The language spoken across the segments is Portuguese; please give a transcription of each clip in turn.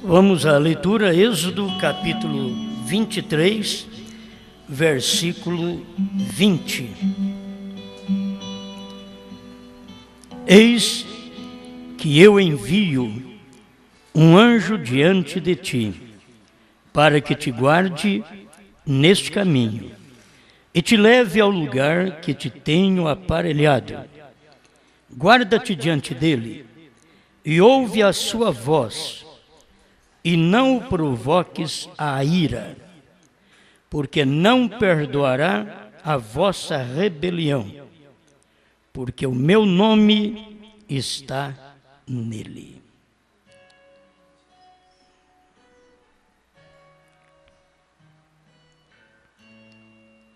Vamos à leitura, Êxodo capítulo 23, versículo 20. Eis que eu envio um anjo diante de ti, para que te guarde neste caminho e te leve ao lugar que te tenho aparelhado. Guarda-te diante dele e ouve a sua voz, e não o provoques à ira, porque não perdoará a vossa rebelião, porque o meu nome está nele.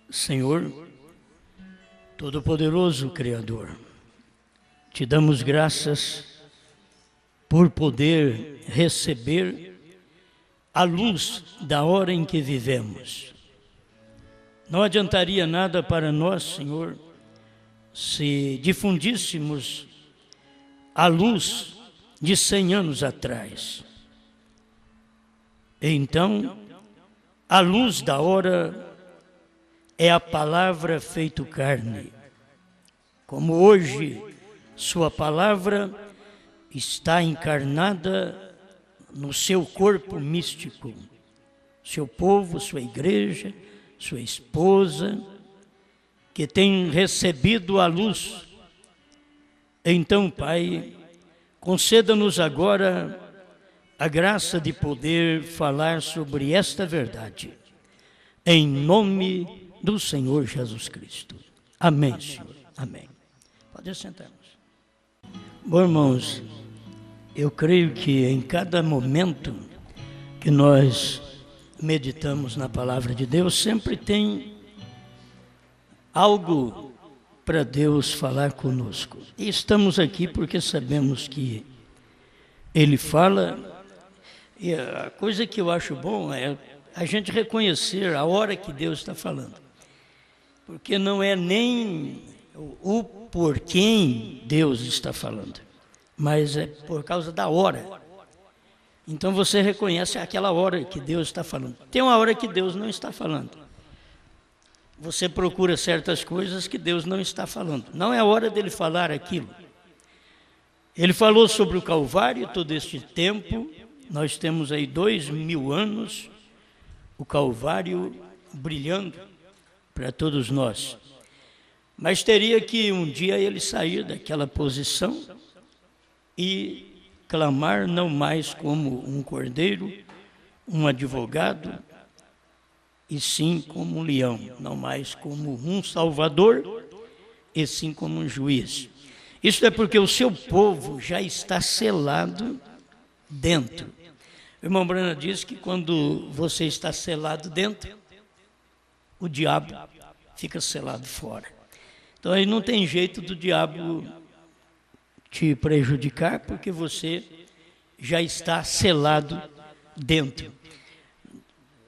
Senhor, Todo-Poderoso Criador, te damos graças por poder receber a luz da hora em que vivemos. Não adiantaria nada para nós, Senhor, se difundíssemos a luz de 100 anos atrás. Então, a luz da hora é a palavra feito carne. Como hoje sua palavra está encarnada no seu corpo místico, seu povo, sua igreja, sua esposa, que tem recebido a luz. Então, Pai, conceda-nos agora a graça de poder falar sobre esta verdade, em nome do Senhor Jesus Cristo. Amém, Senhor. Amém. Pode sentar-nos. Bom, irmãos, eu creio que em cada momento que nós meditamos na palavra de Deus, sempre tem algo para Deus falar conosco. E estamos aqui porque sabemos que Ele fala, e a coisa que eu acho bom é a gente reconhecer a hora que Deus está falando. Porque não é nem o por quem Deus está falando, mas é por causa da hora. Então você reconhece aquela hora que Deus está falando. Tem uma hora que Deus não está falando. Você procura certas coisas que Deus não está falando. Não é a hora dele falar aquilo. Ele falou sobre o Calvário todo este tempo. Nós temos aí 2000 anos, o Calvário brilhando para todos nós. Mas teria que um dia ele sair daquela posição e clamar não mais como um cordeiro, um advogado, e sim como um leão, não mais como um salvador, e sim como um juiz. Isso é porque o seu povo já está selado dentro. O irmão Brana diz que quando você está selado dentro, o diabo fica selado fora. Então aí não tem jeito do diabo te prejudicar, porque você já está selado dentro.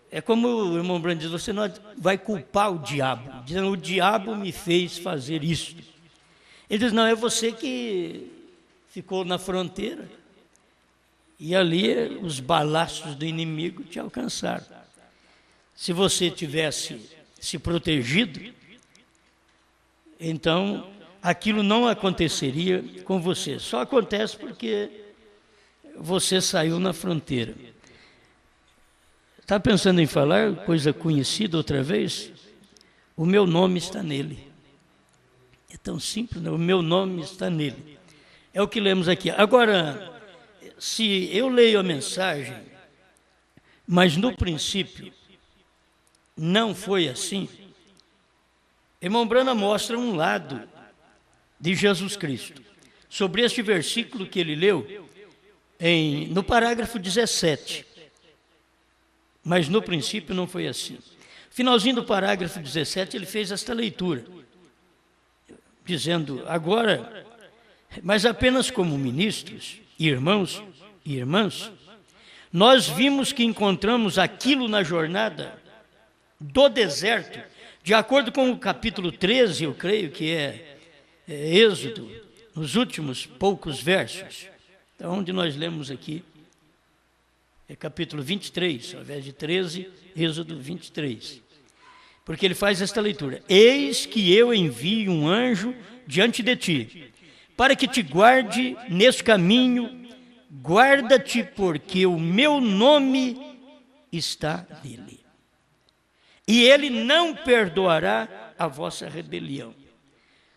É como o irmão Brando diz, você não vai culpar o diabo, dizendo, o diabo me fez fazer isso. Ele diz, não, é você que ficou na fronteira, e ali os balaços do inimigo te alcançaram. Se você tivesse se protegido, então aquilo não aconteceria com você. Só acontece porque você saiu na fronteira. Está pensando em falar coisa conhecida outra vez? O meu nome está nele. É tão simples, né? O meu nome está nele. É o que lemos aqui. Agora, se eu leio a mensagem, mas no princípio não foi assim, irmão Brana mostra um lado de Jesus Cristo. Sobre este versículo que ele leu, no parágrafo 17. Mas no princípio não foi assim. Finalzinho do parágrafo 17, ele fez esta leitura, dizendo, agora, mas apenas como ministros, irmãos e irmãs, nós vimos que encontramos aquilo na jornada do deserto, de acordo com o capítulo 13, eu creio que é Êxodo, nos últimos poucos versos, então, onde nós lemos aqui, É capítulo 23, ao invés de 13, Êxodo 23. Porque ele faz esta leitura: eis que eu envio um anjo diante de ti, para que te guarde neste caminho, guarda-te, porque o meu nome está nele. E ele não perdoará a vossa rebelião.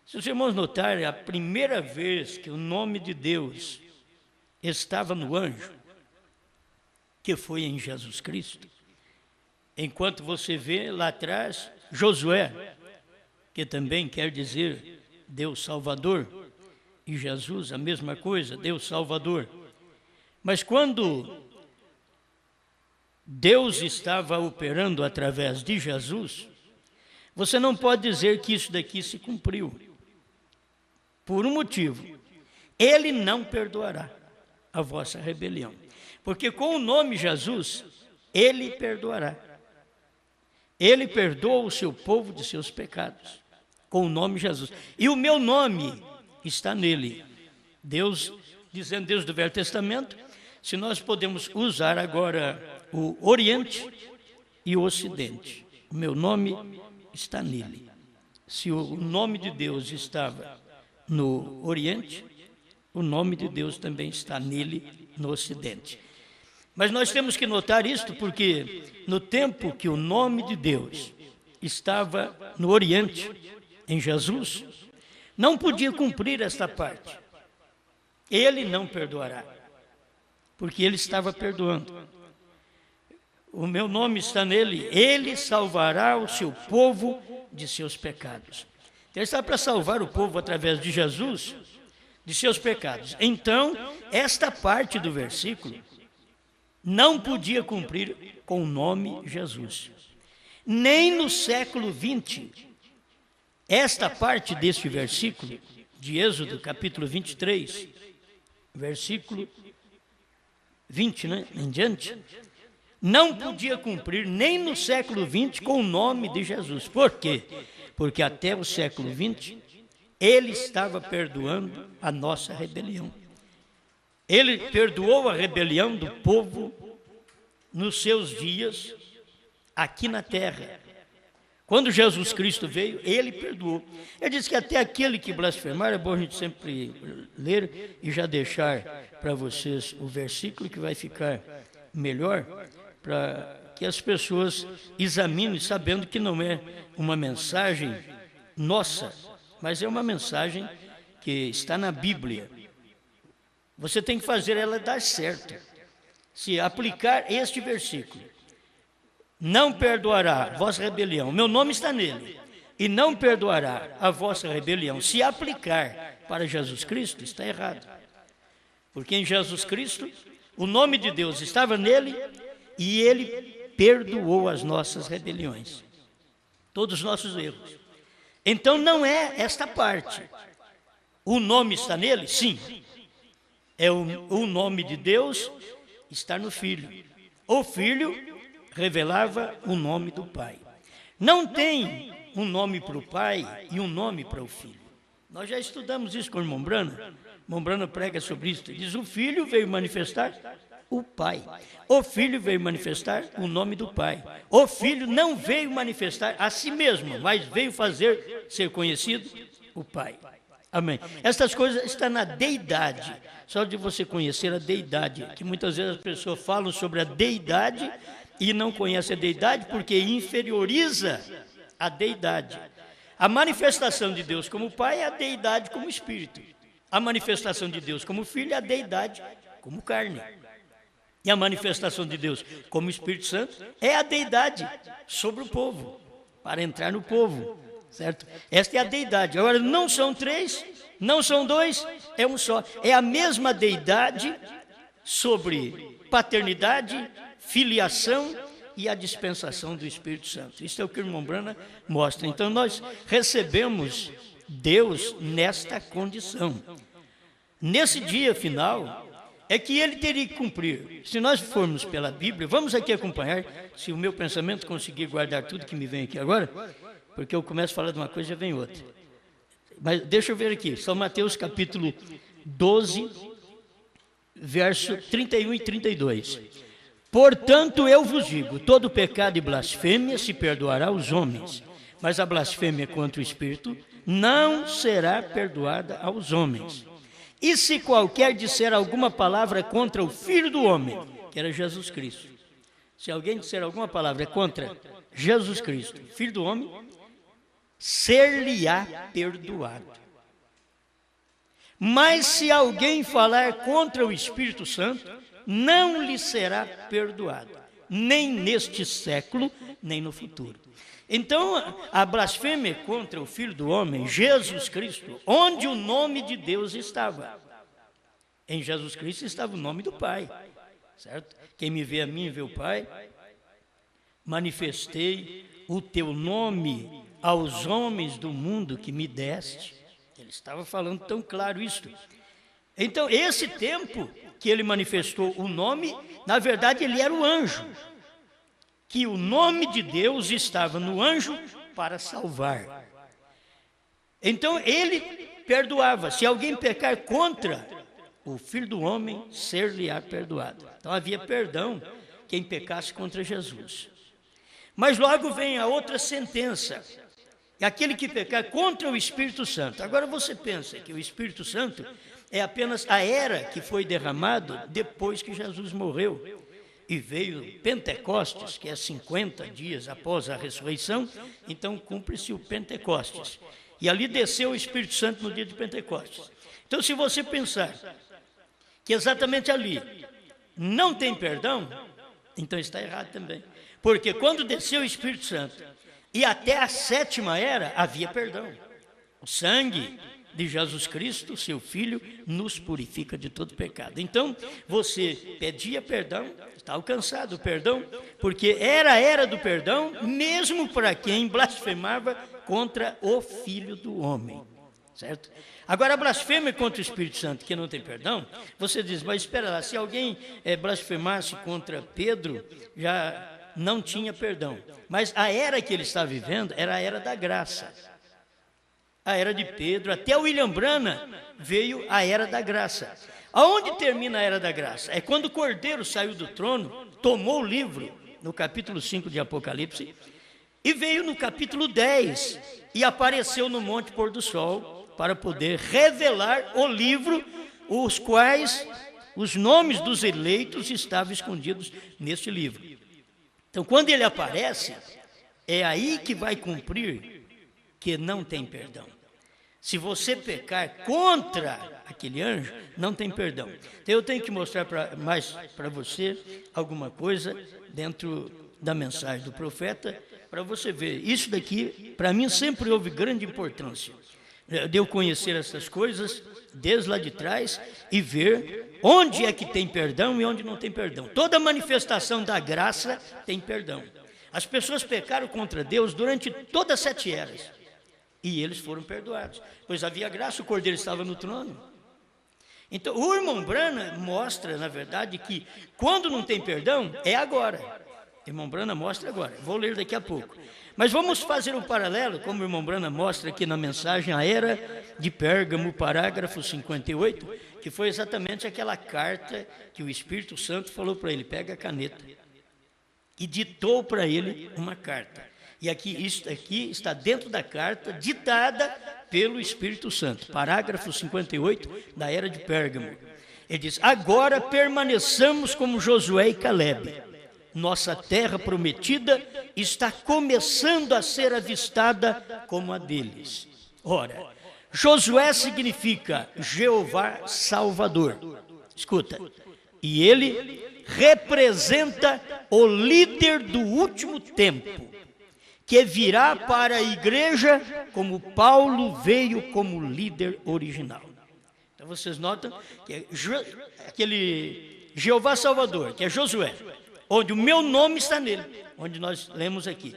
Se os irmãos notarem, a primeira vez que o nome de Deus estava no anjo, que foi em Jesus Cristo, enquanto você vê lá atrás Josué, que também quer dizer Deus Salvador, e Jesus, a mesma coisa, Deus Salvador. Mas quando Deus estava operando através de Jesus, você não pode dizer que isso daqui se cumpriu. Por um motivo: ele não perdoará a vossa rebelião. Porque com o nome Jesus, ele perdoará. Ele perdoa o seu povo de seus pecados, com o nome Jesus. E o meu nome está nele. Deus, dizendo Deus do Velho Testamento, se nós podemos usar agora o Oriente e o Ocidente. O meu nome está nele. Se o nome de Deus estava no Oriente, o nome de Deus também está nele, no Ocidente. Mas nós temos que notar isto porque no tempo que o nome de Deus estava no Oriente, em Jesus, não podia cumprir esta parte. Ele não perdoará, porque ele estava perdoando. O meu nome está nele, ele salvará o seu povo de seus pecados. Ele está para salvar o povo através de Jesus, de seus pecados. Então, esta parte do versículo não podia cumprir com o nome Jesus. Nem no século 20, esta parte deste versículo, de Êxodo, capítulo 23, versículo 20, em diante, não podia cumprir nem no século 20 com o nome de Jesus. Por quê? Porque até o século 20, ele estava perdoando a nossa rebelião. Ele perdoou a rebelião do povo nos seus dias aqui na terra. Quando Jesus Cristo veio, ele perdoou. Ele disse que até aquele que blasfemar, é bom a gente sempre ler e já deixar para vocês o versículo que vai ficar melhor, para que as pessoas examinem, sabendo que não é uma mensagem nossa, mas é uma mensagem que está na Bíblia. Você tem que fazer ela dar certo. Se aplicar este versículo: não perdoará a vossa rebelião, meu nome está nele, e não perdoará a vossa rebelião. Se aplicar para Jesus Cristo, está errado. Porque em Jesus Cristo, o nome de Deus estava nele, e ele perdoou as nossas rebeliões, todos os nossos erros. Então não é esta parte. O nome está nele? Sim. É o nome de Deus está no Filho. O Filho revelava o nome do Pai. Não tem um nome para o Pai e um nome para o Filho. Nós já estudamos isso com o irmão Brana. O irmão Brana prega sobre isso. Ele diz: o Filho veio manifestar o Pai. O Filho veio manifestar o nome do Pai. O Filho não veio manifestar a si mesmo, mas veio fazer ser conhecido o Pai. Amém. Estas coisas estão na deidade. Só de você conhecer a deidade, que muitas vezes as pessoas falam sobre a deidade e não conhecem a deidade porque inferioriza a deidade. A manifestação de Deus como Pai é a deidade como Espírito. A manifestação de Deus como Filho é a deidade como carne. E a manifestação de Deus como Espírito Santo é a deidade sobre o povo, para entrar no povo, certo? Esta é a deidade. Agora, não são três, não são dois, é um só. É a mesma deidade sobre paternidade, filiação e a dispensação do Espírito Santo. Isso é o que o irmão Brana mostra. Então, nós recebemos Deus nesta condição. Nesse dia final, é que ele teria que cumprir. Se nós formos pela Bíblia, vamos aqui acompanhar, se o meu pensamento conseguir guardar tudo que me vem aqui agora, porque eu começo a falar de uma coisa e já vem outra. Mas deixa eu ver aqui, São Mateus capítulo 12, verso 31 e 32. Portanto, eu vos digo, todo pecado e blasfêmia se perdoará aos homens, mas a blasfêmia contra o Espírito não será perdoada aos homens. E se qualquer disser alguma palavra contra o Filho do Homem, que era Jesus Cristo, se alguém disser alguma palavra contra Jesus Cristo, Filho do Homem, ser-lhe-á perdoado. Mas se alguém falar contra o Espírito Santo, não lhe será perdoado, nem neste século, nem no futuro. Então, a blasfêmia contra o Filho do Homem, Jesus Cristo, onde o nome de Deus estava. Em Jesus Cristo estava o nome do Pai, certo? Quem me vê a mim, vê o Pai. Manifestei o teu nome aos homens do mundo que me deste. Ele estava falando tão claro isto. Então, esse tempo que ele manifestou o nome, na verdade, ele era o anjo. Que o nome de Deus estava no anjo para salvar. Então, ele perdoava. Se alguém pecar contra o Filho do Homem, ser-lhe-á perdoado. Então, havia perdão quem pecasse contra Jesus. Mas logo vem a outra sentença. É aquele que pecar contra o Espírito Santo. Agora você pensa que o Espírito Santo é apenas a era que foi derramado depois que Jesus morreu. E veio Pentecostes, que é 50 dias após a ressurreição, então cumpre-se o Pentecostes. E ali desceu o Espírito Santo no dia de Pentecostes. Então, se você pensar que exatamente ali não tem perdão, então está errado também. Porque quando desceu o Espírito Santo e até a 7ª era, havia perdão. O sangue de Jesus Cristo, seu Filho, nos purifica de todo pecado. Então, você pedia perdão, está alcançado o perdão, porque era a era do perdão, mesmo para quem blasfemava contra o Filho do Homem. Certo? Agora, a blasfêmia contra o Espírito Santo, que não tem perdão, você diz, mas espera lá, se alguém blasfemasse contra Pedro, já não tinha perdão. Mas a era que ele está vivendo era a era da graça. A era de Pedro, até o William Branham veio a era da graça. Aonde termina a era da graça? É quando o Cordeiro saiu do trono, tomou o livro, no capítulo 5 de Apocalipse, e veio no capítulo 10, e apareceu no Monte Pôr do Sol, para poder revelar o livro, os quais os nomes dos eleitos estavam escondidos neste livro. Então, quando ele aparece, é aí que vai cumprir que não tem perdão. Se você pecar contra aquele anjo, não tem perdão. Então, eu tenho que mostrar mais para você alguma coisa dentro da mensagem do profeta, para você ver. Isso daqui, para mim, sempre houve grande importância. De eu conhecer essas coisas desde lá de trás e ver onde é que tem perdão e onde não tem perdão. Toda manifestação da graça tem perdão. As pessoas pecaram contra Deus durante todas as 7 eras. E eles foram perdoados, pois havia graça, o Cordeiro estava no trono. Então, o irmão Branham mostra, na verdade, que quando não tem perdão, é agora. O irmão Branham mostra agora, vou ler daqui a pouco. Mas vamos fazer um paralelo, como o irmão Branham mostra aqui na mensagem, a era de Pérgamo, parágrafo 58, que foi exatamente aquela carta que o Espírito Santo falou para ele, pega a caneta, e ditou para ele uma carta. E aqui, isso aqui está dentro da carta, ditada pelo Espírito Santo, parágrafo 58 da era de Pérgamo. Ele diz, agora permaneçamos como Josué e Calebe. Nossa terra prometida está começando a ser avistada como a deles. Ora, Josué significa Jeová Salvador. Escuta, e ele representa o líder do último tempo, que virá para a igreja como Paulo veio como líder original. Então vocês notam que é aquele Jeová Salvador, que é Josué, onde o meu nome está nele, onde nós lemos aqui.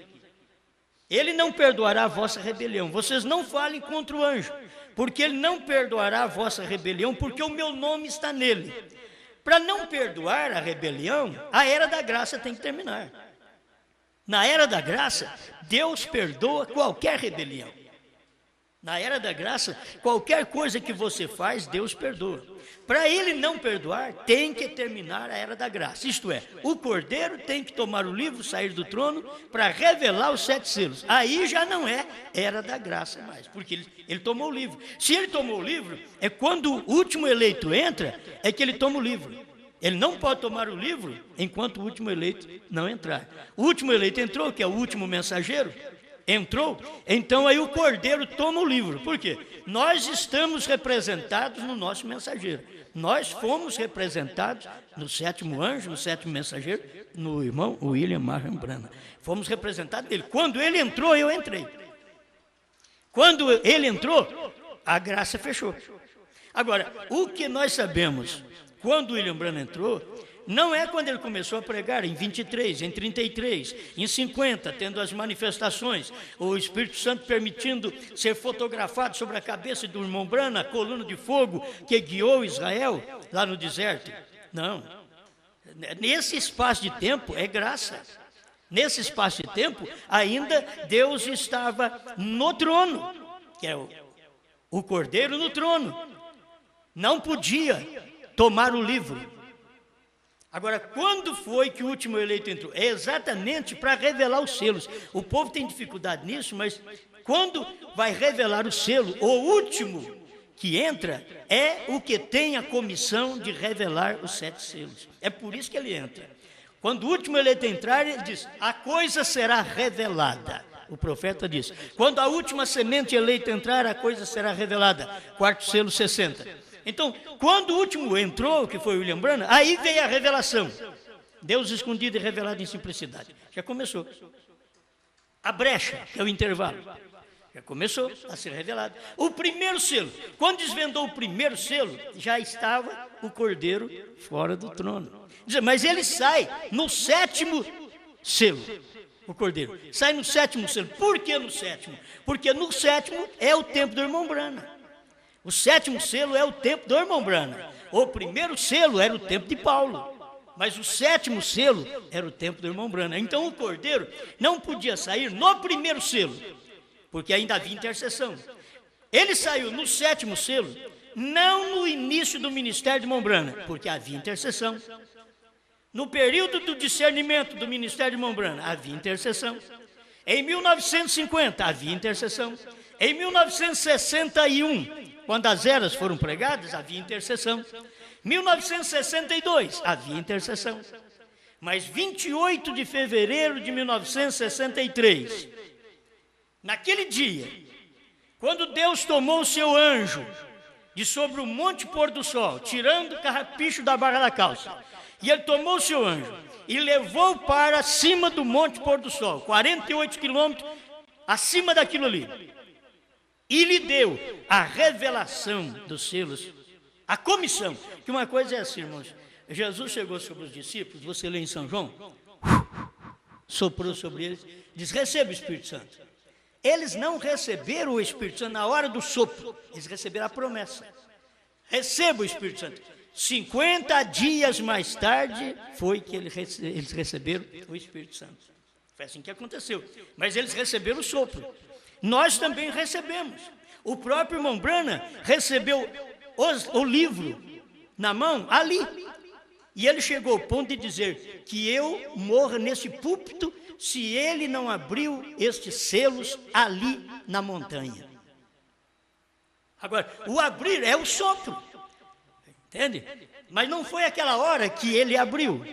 Ele não perdoará a vossa rebelião. Vocês não falem contra o anjo, porque ele não perdoará a vossa rebelião, porque o meu nome está nele. Para não perdoar a rebelião, a era da graça tem que terminar. Na era da graça, Deus perdoa qualquer rebelião. Na era da graça, qualquer coisa que você faz, Deus perdoa. Para ele não perdoar, tem que terminar a era da graça. Isto é, o cordeiro tem que tomar o livro, sair do trono, para revelar os 7 selos. Aí já não é era da graça mais, porque ele tomou o livro. Se ele tomou o livro, é quando o último eleito entra, é que ele toma o livro. Ele não pode tomar o livro enquanto o último eleito não entrar. O último eleito entrou, que é o último mensageiro, entrou, então aí o cordeiro toma o livro. Por quê? Nós estamos representados no nosso mensageiro. Nós fomos representados no 7º anjo, no 7º mensageiro, no irmão William Marion Branham. Fomos representados dele. Quando ele entrou, eu entrei. Quando ele entrou, a graça fechou. Agora, o que nós sabemos, quando William Branham entrou, não é quando ele começou a pregar, em 23, em 33, em 50, tendo as manifestações, o Espírito Santo permitindo ser fotografado sobre a cabeça do irmão Branham, a coluna de fogo que guiou Israel lá no deserto. Não. Nesse espaço de tempo é graça. Nesse espaço de tempo, ainda Deus estava no trono, que é o cordeiro no trono. Não podia tomar o livro. Agora, quando foi que o último eleito entrou? É exatamente para revelar os selos. O povo tem dificuldade nisso, mas quando vai revelar o selo, o último que entra é o que tem a comissão de revelar os 7 selos. É por isso que ele entra. Quando o último eleito entrar, ele diz, a coisa será revelada. O profeta diz, quando a última semente eleita entrar, a coisa será revelada. 4º selo, 60. Então, quando o último entrou, que foi William Branham, aí veio a revelação. Deus escondido e revelado em simplicidade. Já começou. A brecha, que é o intervalo, já começou a ser revelado. O primeiro selo, quando desvendou o primeiro selo, já estava o cordeiro fora do trono. Mas ele sai no 7º selo, o cordeiro. Sai no 7º selo. Por que no 7º? Porque no 7º é o tempo do irmão Branham. O 7º selo é o tempo do irmão Branham. O primeiro selo era o tempo de Paulo. Mas o 7º selo era o tempo do irmão Branham. Então o cordeiro não podia sair no primeiro selo, porque ainda havia intercessão. Ele saiu no 7º selo, não no início do ministério de irmão Branham, porque havia intercessão. No período do discernimento do ministério de irmão Branham, havia intercessão. Em 1950, havia intercessão. Em 1961, quando as eras foram pregadas, havia intercessão. 1962, havia intercessão. Mas 28 de fevereiro de 1963, naquele dia, quando Deus tomou o seu anjo de sobre o monte pôr do sol, tirando o carrapicho da barra da calça, e ele tomou o seu anjo e levou para cima do monte pôr do sol, 48 quilômetros acima daquilo ali, e lhe deu a revelação dos selos, a comissão. Que uma coisa é assim, irmãos, Jesus chegou sobre os discípulos, você lê em São João, soprou sobre eles, diz, receba o Espírito Santo. Eles não receberam o Espírito Santo na hora do sopro, eles receberam a promessa. Receba o Espírito Santo. 50 dias mais tarde foi que eles receberam o Espírito Santo. Foi assim que aconteceu. Mas eles receberam o sopro. Nós também recebemos. O próprio irmão Branham recebeu o livro na mão ali. E ele chegou ao ponto de dizer que eu morra nesse púlpito se ele não abriu estes selos ali na montanha. Agora, o abrir é o sopro. Entende? Mas não foi aquela hora que ele abriu.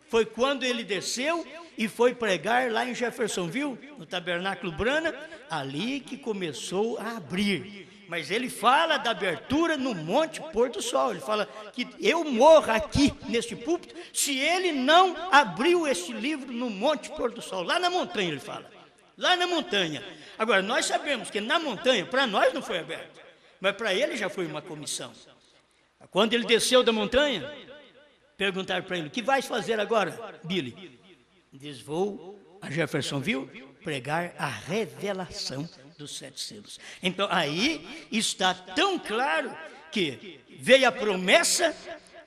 Foi quando ele desceu e foi pregar lá em Jeffersonville, no Tabernáculo Branham, ali que começou a abrir. Mas ele fala da abertura no Monte Pôr do Sol. Ele fala que eu morro aqui, neste púlpito, se ele não abriu este livro no Monte Pôr do Sol. Lá na montanha, ele fala. Lá na montanha. Agora, nós sabemos que na montanha, para nós não foi aberto. Mas para ele já foi uma comissão. Quando ele desceu da montanha, perguntaram para ele, o que vais fazer agora, Billy? Diz, vou a Jeffersonville pregar a revelação dos 7 selos. Então, aí está tão claro que veio a promessa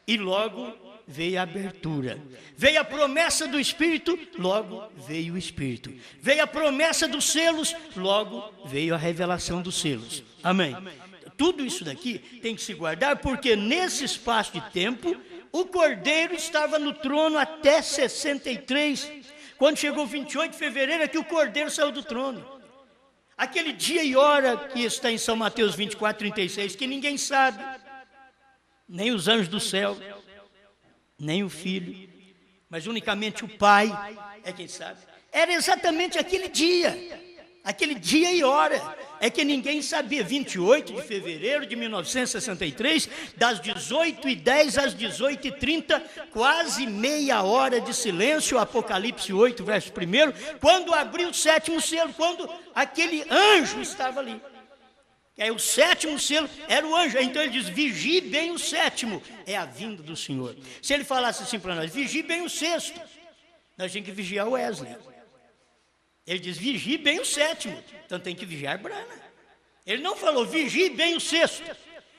e logo veio a abertura. Veio a promessa do Espírito, logo veio o Espírito. Veio a promessa dos selos, logo veio a revelação dos selos. Amém? Tudo isso daqui tem que se guardar, porque nesse espaço de tempo, o Cordeiro estava no trono até 63. Quando chegou 28 de fevereiro, é que o Cordeiro saiu do trono. Aquele dia e hora que está em São Mateus 24, 36, que ninguém sabe, nem os anjos do céu, nem o Filho, mas unicamente o Pai é quem sabe. Era exatamente aquele dia e hora, é que ninguém sabia. 28 de fevereiro de 1963, das 18h10 às 18h30, quase meia hora de silêncio, Apocalipse 8, verso 1, quando abriu o sétimo selo, quando aquele anjo estava ali. O sétimo selo era o anjo. Então ele diz, vigie bem o sétimo, é a vinda do Senhor. Se ele falasse assim para nós, vigie bem o sexto, nós tínhamos que vigiar o Wesley. Ele diz, vigie bem o sétimo, então tem que vigiar Brana. Ele não falou, vigie bem o sexto,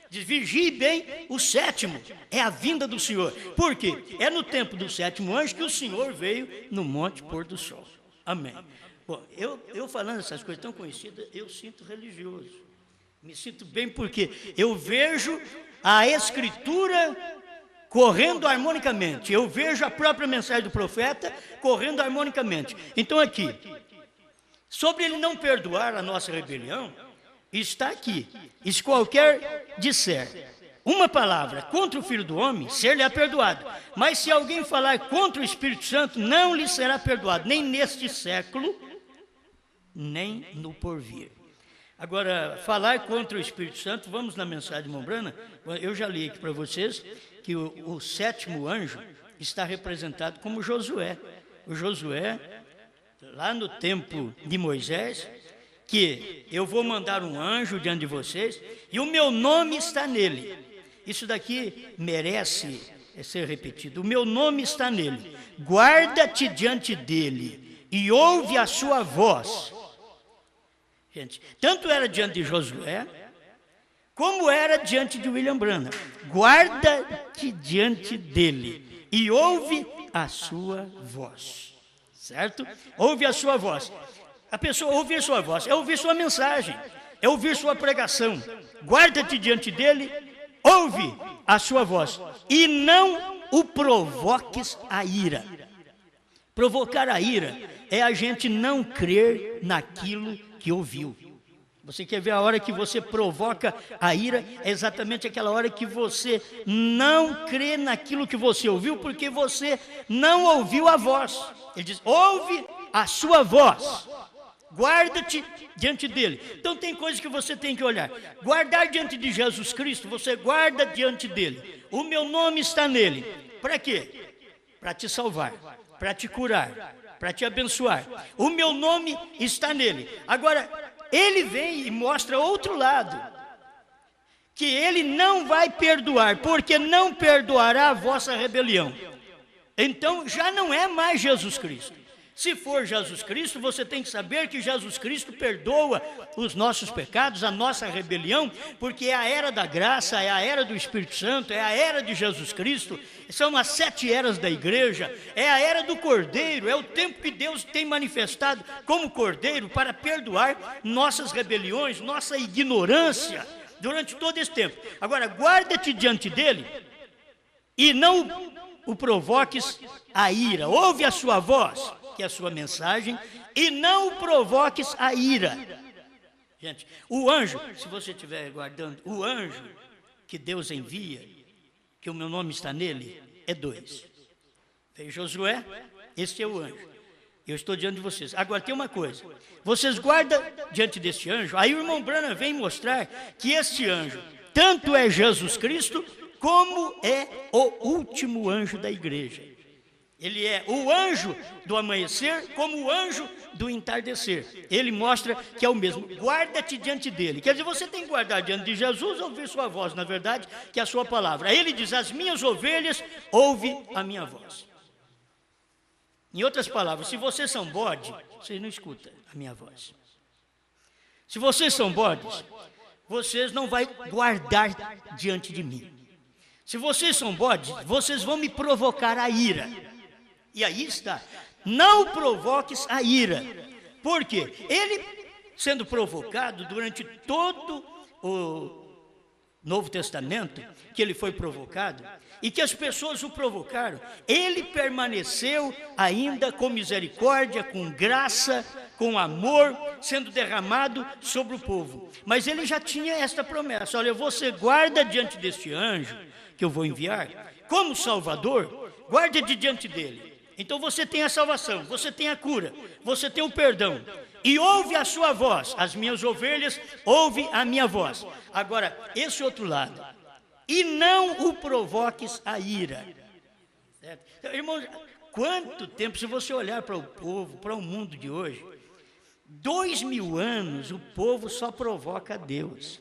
diz, vigie bem o sétimo, é a vinda do Senhor. Por quê? É no tempo do sétimo anjo que o Senhor veio no monte pôr do sol. Amém. Bom, eu falando essas coisas tão conhecidas, eu sinto religioso. Me sinto bem porque eu vejo a Escritura correndo harmonicamente. Eu vejo a própria mensagem do profeta correndo harmonicamente. Então aqui, sobre ele não perdoar a nossa rebelião, está aqui. E se qualquer disser uma palavra contra o Filho do Homem, ser-lhe-á perdoado. Mas se alguém falar contra o Espírito Santo, não lhe será perdoado, nem neste século, nem no porvir. Agora, falar contra o Espírito Santo, vamos na mensagem de Mombrana. Eu já li aqui para vocês que o sétimo anjo está representado como Josué. O Josué, lá no tempo de Moisés, que eu vou mandar um anjo diante de vocês e o meu nome está nele. Isso daqui merece ser repetido. O meu nome está nele. Guarda-te diante dele e ouve a sua voz. Gente, tanto era diante de Josué, como era diante de William Branham. Guarda-te diante dele e ouve a sua voz. Certo? Ouve a sua voz. A pessoa ouvir sua voz é ouvir sua mensagem, é ouvir sua pregação. Guarda-te diante dele, ouve a sua voz e não o provoques a ira. Provocar a ira é a gente não crer naquilo que ouviu. Você quer ver a hora que você provoca a ira? É exatamente aquela hora que você não crê naquilo que você ouviu, porque você não ouviu a voz. Ele diz, ouve a sua voz. Guarda-te diante dele. Então tem coisas que você tem que olhar. Guardar diante de Jesus Cristo, você guarda diante dele. O meu nome está nele. Para quê? Para te salvar, para te curar, para te abençoar. O meu nome está nele. Agora, ele vem e mostra outro lado, que ele não vai perdoar, porque não perdoará a vossa rebelião. Então, já não é mais Jesus Cristo. Se for Jesus Cristo, você tem que saber que Jesus Cristo perdoa os nossos pecados, a nossa rebelião, porque é a era da graça, é a era do Espírito Santo, é a era de Jesus Cristo, são as 7 eras da igreja, é a era do Cordeiro, é o tempo que Deus tem manifestado como Cordeiro para perdoar nossas rebeliões, nossa ignorância durante todo esse tempo. Agora, guarda-te diante dele e não o provoques a ira, ouve a sua voz, que é a sua mensagem, e não o provoques a ira. Gente, o anjo, se você estiver guardando, o anjo que Deus envia, que o meu nome está nele, é 2. Veio Josué, este é o anjo. Eu estou diante de vocês. Agora tem uma coisa, vocês guardam diante deste anjo, aí o irmão Branham vem mostrar que este anjo, tanto é Jesus Cristo, como é o último anjo da igreja. Ele é o anjo do amanhecer como o anjo do entardecer. Ele mostra que é o mesmo. Guarda-te diante dele. Quer dizer, você tem que guardar diante de Jesus, ouvir sua voz, na verdade, que é a sua palavra. Aí ele diz, as minhas ovelhas ouvem a minha voz. Em outras palavras, se vocês são bode, vocês não escutam a minha voz. Se vocês são bodes, vocês não vão guardar diante de mim. Se vocês são bodes, vocês vão me provocar a ira. E aí está, não provoques a ira. Por quê? Ele, sendo provocado durante todo o Novo Testamento, que ele foi provocado, e que as pessoas o provocaram, ele permaneceu ainda com misericórdia, com graça, com amor, sendo derramado sobre o povo. Mas ele já tinha esta promessa: olha, você guarda diante deste anjo, que eu vou enviar, como Salvador, guarda diante dele. Então você tem a salvação, você tem a cura, você tem o perdão. E ouve a sua voz, as minhas ovelhas ouvem a minha voz. Agora, esse outro lado, e não o provoques a ira. Certo? Então, irmãos, quanto tempo, se você olhar para o povo, para o mundo de hoje, 2000 anos o povo só provoca a Deus.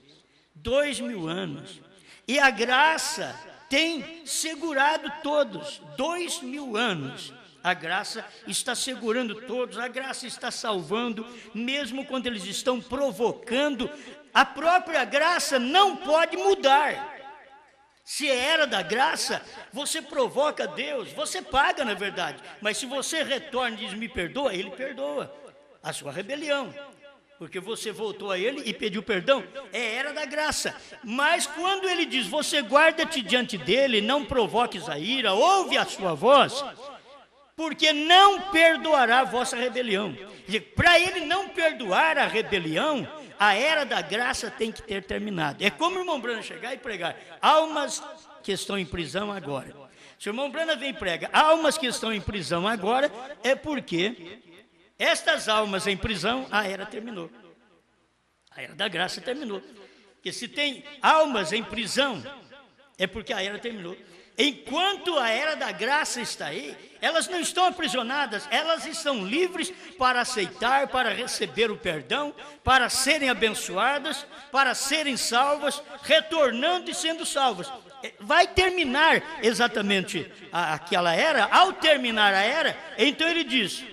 2000 anos. E a graça tem segurado todos. 2000 anos. A graça está segurando todos, a graça está salvando, mesmo quando eles estão provocando. A própria graça não pode mudar. Se era da graça, você provoca Deus, você paga na verdade. Mas se você retorna e diz, me perdoa, ele perdoa a sua rebelião. Porque você voltou a ele e pediu perdão, era da graça. Mas quando ele diz, você guarda-te diante dele, não provoques a ira, ouve a sua voz, porque não perdoará a vossa rebelião. Para ele não perdoar a rebelião, a era da graça tem que ter terminado. É como o irmão Brana chegar e pregar, almas que estão em prisão agora. Se o irmão Brana vem e prega, almas que estão em prisão agora, é porque estas almas em prisão, a era terminou. A era da graça terminou. Porque se tem almas em prisão, é porque a era terminou. Enquanto a era da graça está aí, elas não estão aprisionadas, elas estão livres para aceitar, para receber o perdão, para serem abençoadas, para serem salvas, retornando e sendo salvas. Vai terminar exatamente aquela era. Ao terminar a era, então ele diz,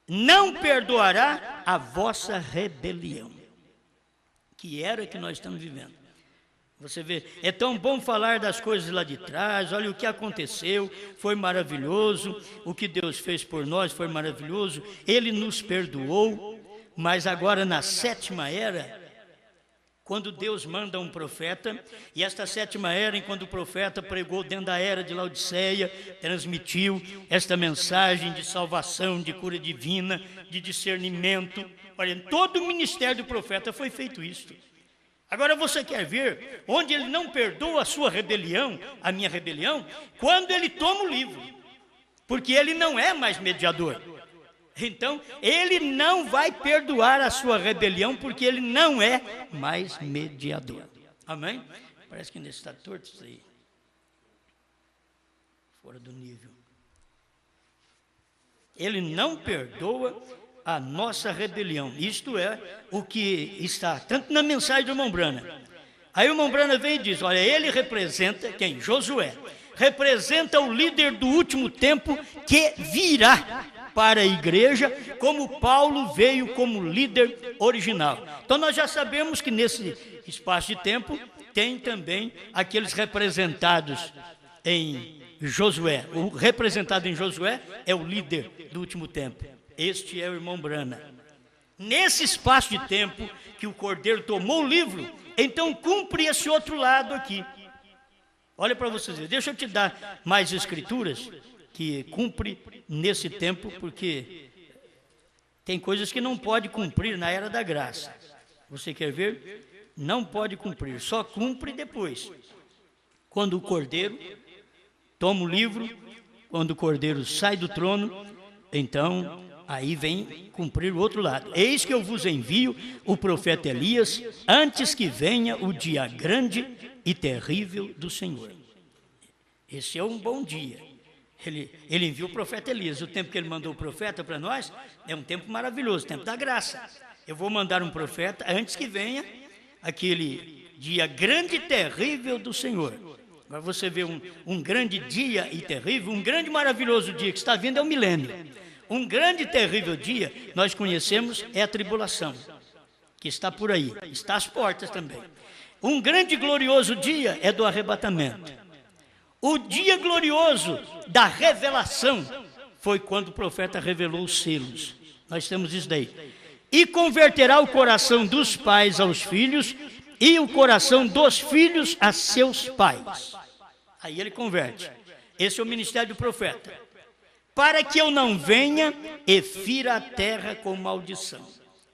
não perdoará a vossa rebelião. Que era que nós estamos vivendo. Você vê, é tão bom falar das coisas lá de trás, olha o que aconteceu, foi maravilhoso, o que Deus fez por nós foi maravilhoso, Ele nos perdoou, mas agora na sétima era, quando Deus manda um profeta, e esta sétima era, quando o profeta pregou dentro da era de Laodiceia, transmitiu esta mensagem de salvação, de cura divina, de discernimento, olha, todo o ministério do profeta foi feito isso. Agora você quer ver onde ele não perdoa a sua rebelião, a minha rebelião, quando ele toma o livro, porque ele não é mais mediador. Então, ele não vai perdoar a sua rebelião, porque ele não é mais mediador. Amém? Parece que ainda está torto isso aí. Fora do nível. Ele não perdoa a nossa rebelião. Isto é o que está tanto na mensagem do irmão Brana. Aí o irmão Brana vem e diz, olha, ele representa quem? Josué. Representa o líder do último tempo que virá para a igreja, como Paulo veio como líder original. Então nós já sabemos que nesse espaço de tempo tem também aqueles representados em Josué. O representado em Josué é o líder do último tempo. Este é o irmão Brana. Nesse espaço de tempo que o Cordeiro tomou o livro, então cumpre esse outro lado aqui. Olha para vocês verem. Deixa eu te dar mais escrituras que cumpre nesse tempo, porque tem coisas que não pode cumprir na era da graça. Você quer ver? Não pode cumprir, só cumpre depois. Quando o Cordeiro toma o livro, quando o Cordeiro sai do trono, então aí vem cumprir o outro lado. Eis que eu vos envio o profeta Elias, antes que venha o dia grande e terrível do Senhor. Esse é um bom dia. Ele enviou o profeta Elias. O tempo que ele mandou o profeta para nós é um tempo maravilhoso, o tempo da graça. Eu vou mandar um profeta antes que venha aquele dia grande e terrível do Senhor. Agora você vê um grande dia e terrível, um grande e maravilhoso dia que está vindo é o milênio. Um grande e terrível dia, nós conhecemos, é a tribulação, que está por aí, está às portas também. Um grande e glorioso dia é do arrebatamento. O dia glorioso da revelação foi quando o profeta revelou os selos. Nós temos isso daí. E converterá o coração dos pais aos filhos e o coração dos filhos a seus pais. Aí ele converte. Esse é o ministério do profeta. Para que eu não venha e fira a terra com maldição.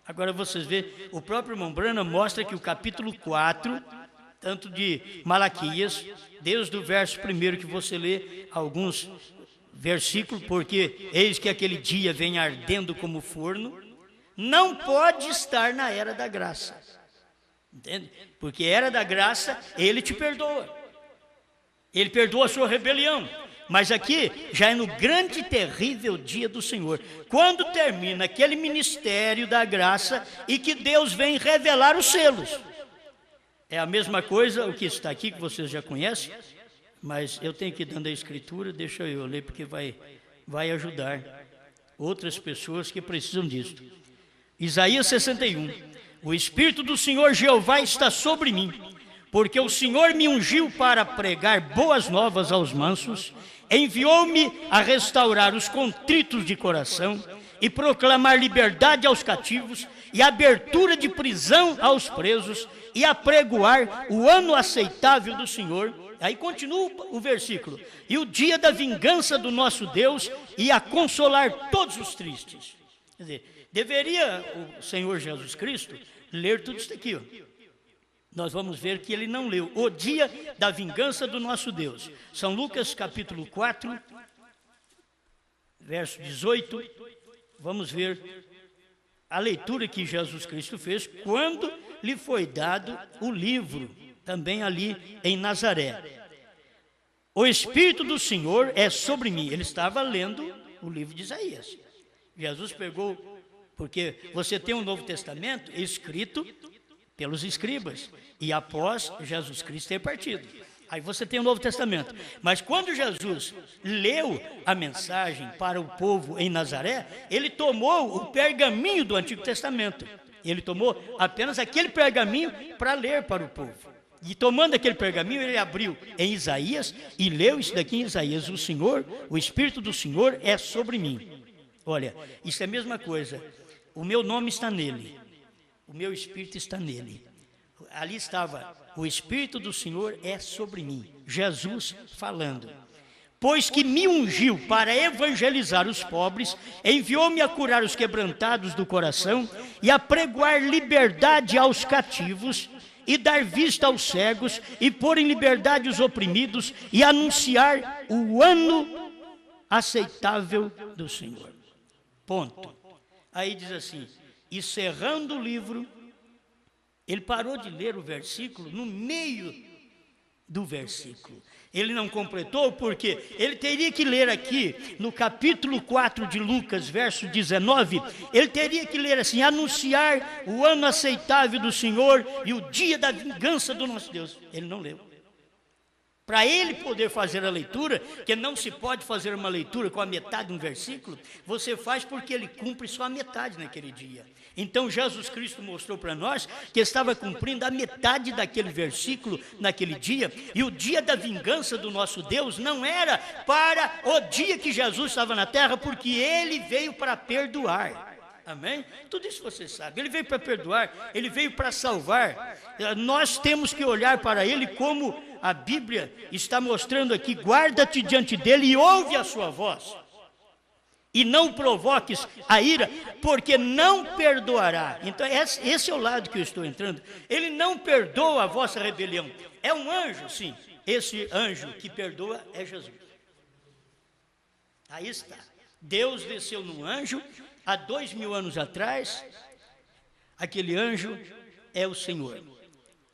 Agora vocês veem, o próprio irmão Branham mostra que o capítulo 4, tanto de Malaquias, desde o verso 1 que você lê, alguns versículos, porque eis que aquele dia vem ardendo como forno, não pode estar na era da graça. Entende? Porque era da graça, ele te perdoa. Ele perdoa a sua rebelião. Mas aqui já é no grande e terrível dia do Senhor, quando termina aquele ministério da graça e que Deus vem revelar os selos. É a mesma coisa o que está aqui, que vocês já conhecem, mas eu tenho que ir dando a escritura, deixa eu ler, porque vai ajudar outras pessoas que precisam disso. Isaías 61. O Espírito do Senhor Jeová está sobre mim, porque o Senhor me ungiu para pregar boas novas aos mansos, enviou-me a restaurar os contritos de coração e proclamar liberdade aos cativos e abertura de prisão aos presos e apregoar o ano aceitável do Senhor. Aí continua o versículo. E o dia da vingança do nosso Deus e a consolar todos os tristes. Quer dizer, deveria o Senhor Jesus Cristo ler tudo isso aqui, ó. Nós vamos ver que ele não leu. O dia da vingança do nosso Deus. São Lucas capítulo 4, verso 18. Vamos ver a leitura que Jesus Cristo fez quando lhe foi dado o livro, também ali em Nazaré. O Espírito do Senhor é sobre mim. Ele estava lendo o livro de Isaías. Jesus pegou, porque você tem um Novo Testamento escrito pelos escribas, e após Jesus Cristo ter partido. Aí você tem o Novo Testamento. Mas quando Jesus leu a mensagem para o povo em Nazaré, ele tomou o pergaminho do Antigo Testamento. Ele tomou apenas aquele pergaminho para ler para o povo. E tomando aquele pergaminho, ele abriu em Isaías e leu isso daqui em Isaías. O Senhor, o Espírito do Senhor é sobre mim. Olha, isso é a mesma coisa. O meu nome está nele. O meu Espírito está nele. Ali estava, o Espírito do Senhor é sobre mim. Jesus falando. Pois que me ungiu para evangelizar os pobres, enviou-me a curar os quebrantados do coração e a pregoar liberdade aos cativos e dar vista aos cegos e pôr em liberdade os oprimidos e anunciar o ano aceitável do Senhor. Ponto. Aí diz assim, e cerrando o livro, ele parou de ler o versículo no meio do versículo. Ele não completou porque ele teria que ler aqui no capítulo 4 de Lucas, verso 19, ele teria que ler assim, anunciar o ano aceitável do Senhor e o dia da vingança do nosso Deus. Ele não leu. Para ele poder fazer a leitura, que não se pode fazer uma leitura com a metade de um versículo, você faz porque ele cumpre só a metade naquele dia. Então Jesus Cristo mostrou para nós que estava cumprindo a metade daquele versículo naquele dia, e o dia da vingança do nosso Deus não era para o dia que Jesus estava na terra, porque ele veio para perdoar. Amém? Tudo isso você sabe. Ele veio para perdoar, ele veio para salvar. Nós temos que olhar para ele como a Bíblia está mostrando aqui, guarda-te diante dele e ouve a sua voz. E não provoques a ira, porque não perdoará. Então esse é o lado que eu estou entrando. Ele não perdoa a vossa rebelião. É um anjo, sim. Esse anjo que perdoa é Jesus. Aí está. Deus desceu num anjo, há 2000 anos atrás, aquele anjo é o Senhor.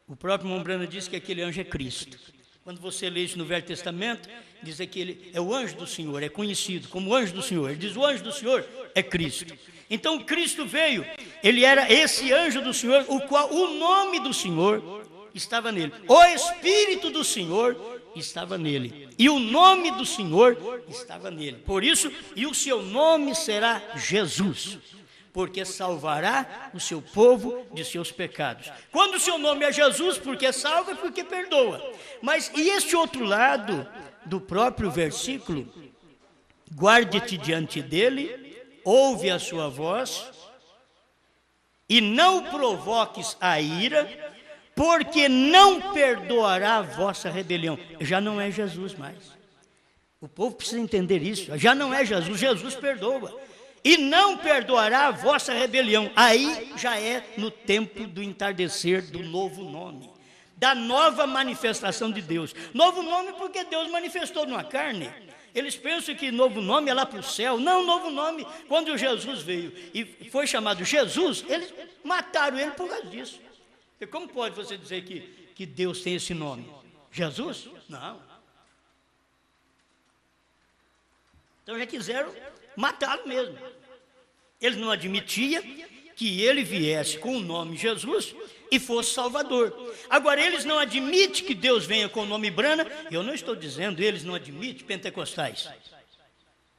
O próprio Mombrana diz que aquele anjo é Cristo. Quando você lê isso no Velho Testamento, diz que ele é o anjo do Senhor, é conhecido como anjo do Senhor. Ele diz, o anjo do Senhor é Cristo. Então Cristo veio, ele era esse anjo do Senhor, o qual o nome do Senhor estava nele. O Espírito do Senhor estava nele. E o nome do Senhor estava nele. Por isso, e o seu nome será Jesus. porque salvará o seu povo de seus pecados. Quando o seu nome é Jesus, porque salva, porque perdoa. Mas e este outro lado do próprio versículo? Guarde-te diante dele, ouve a sua voz, e não provoques a ira, porque não perdoará a vossa rebelião. Já não é Jesus mais. O povo precisa entender isso. Já não é Jesus, Jesus perdoa. E não perdoará a vossa rebelião. Aí já é no tempo do entardecer do novo nome, da nova manifestação de Deus. Novo nome porque Deus manifestou numa carne. Eles pensam que novo nome é lá para o céu. Não, novo nome, quando Jesus veio e foi chamado Jesus, eles mataram ele por causa disso. E como pode você dizer que Deus tem esse nome? Jesus? Não. Então já quiseram matá-lo mesmo. Eles não admitiam que ele viesse com o nome Jesus e fosse Salvador. Agora, eles não admitem que Deus venha com o nome Brana. Eu não estou dizendo, eles não admitem pentecostais,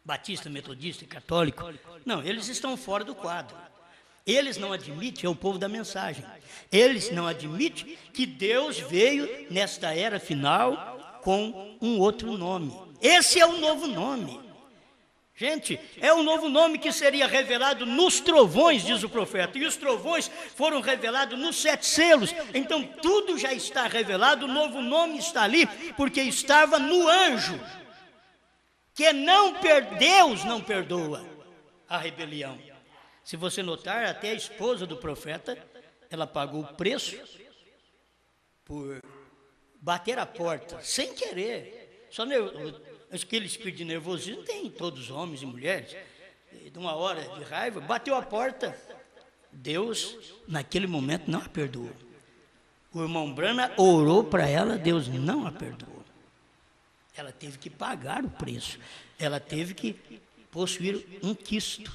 batista, metodista, católico. Não, eles estão fora do quadro. Eles não admitem, é o povo da mensagem. Eles não admitem que Deus veio nesta era final com um outro nome. Esse é o novo nome. Gente, é o novo nome que seria revelado nos trovões, diz o profeta. E os trovões foram revelados nos 7 selos. Então tudo já está revelado, o novo nome está ali, porque estava no anjo. Que Deus não perdoa a rebelião. Se você notar, até a esposa do profeta, ela pagou o preço por bater a porta, sem querer. Só aquele espírito de nervosismo tem em todos os homens e mulheres. De uma hora de raiva, bateu a porta. Deus, naquele momento, não a perdoou. O irmão Brana orou para ela, Deus não a perdoou. Ela teve que pagar o preço. Ela teve que possuir um quisto.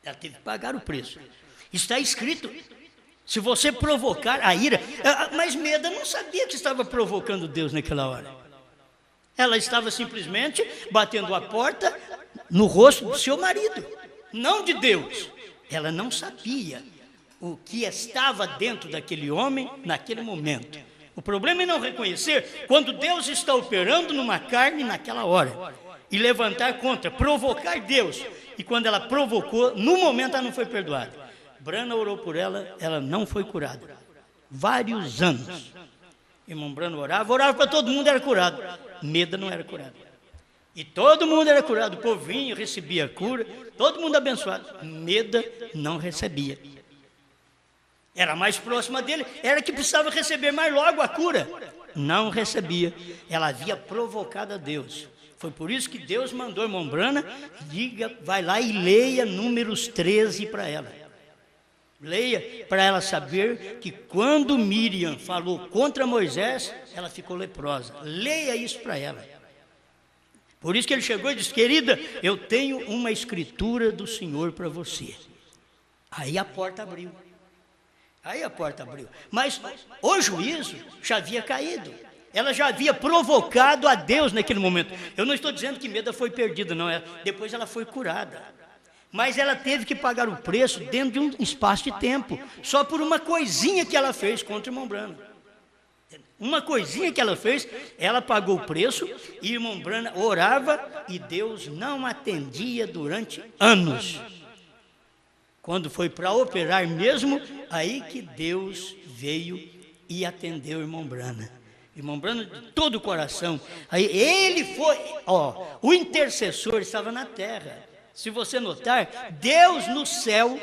Ela teve que pagar o preço. Está escrito, se você provocar a ira... Mas Meda não sabia que estava provocando Deus naquela hora. Ela estava simplesmente batendo a porta no rosto do seu marido, não de Deus. Ela não sabia o que estava dentro daquele homem naquele momento. O problema é não reconhecer quando Deus está operando numa carne naquela hora. E levantar contra, provocar Deus. E quando ela provocou, no momento ela não foi perdoada. Brana orou por ela, ela não foi curada. Vários anos. Irmão Brana orava para todo mundo, era curado. Meda não era curado. E todo mundo era curado, o povo vinha, recebia a cura, todo mundo abençoado. Meda não recebia. Era mais próxima dele, era que precisava receber mais logo a cura. Não recebia. Ela havia provocado a Deus. Foi por isso que Deus mandou a irmã Brana, vai lá e leia Números 13 para ela. Leia para ela saber que quando Miriam falou contra Moisés, ela ficou leprosa. Leia isso para ela. Por isso que ele chegou e disse, querida, eu tenho uma escritura do Senhor para você. Aí a porta abriu. Mas o juízo já havia caído. Ela já havia provocado a Deus naquele momento. Eu não estou dizendo que Meda foi perdida, não. Depois ela foi curada. Mas ela teve que pagar o preço dentro de um espaço de tempo. Só por uma coisinha que ela fez contra o irmão Brana. Uma coisinha que ela fez, ela pagou o preço. E o irmão Brana orava e Deus não atendia durante anos. Quando foi para operar mesmo, aí que Deus veio e atendeu o irmão Brana. Irmão Brana, de todo o coração. Aí ele foi, o intercessor estava na terra. Se você notar, Deus no céu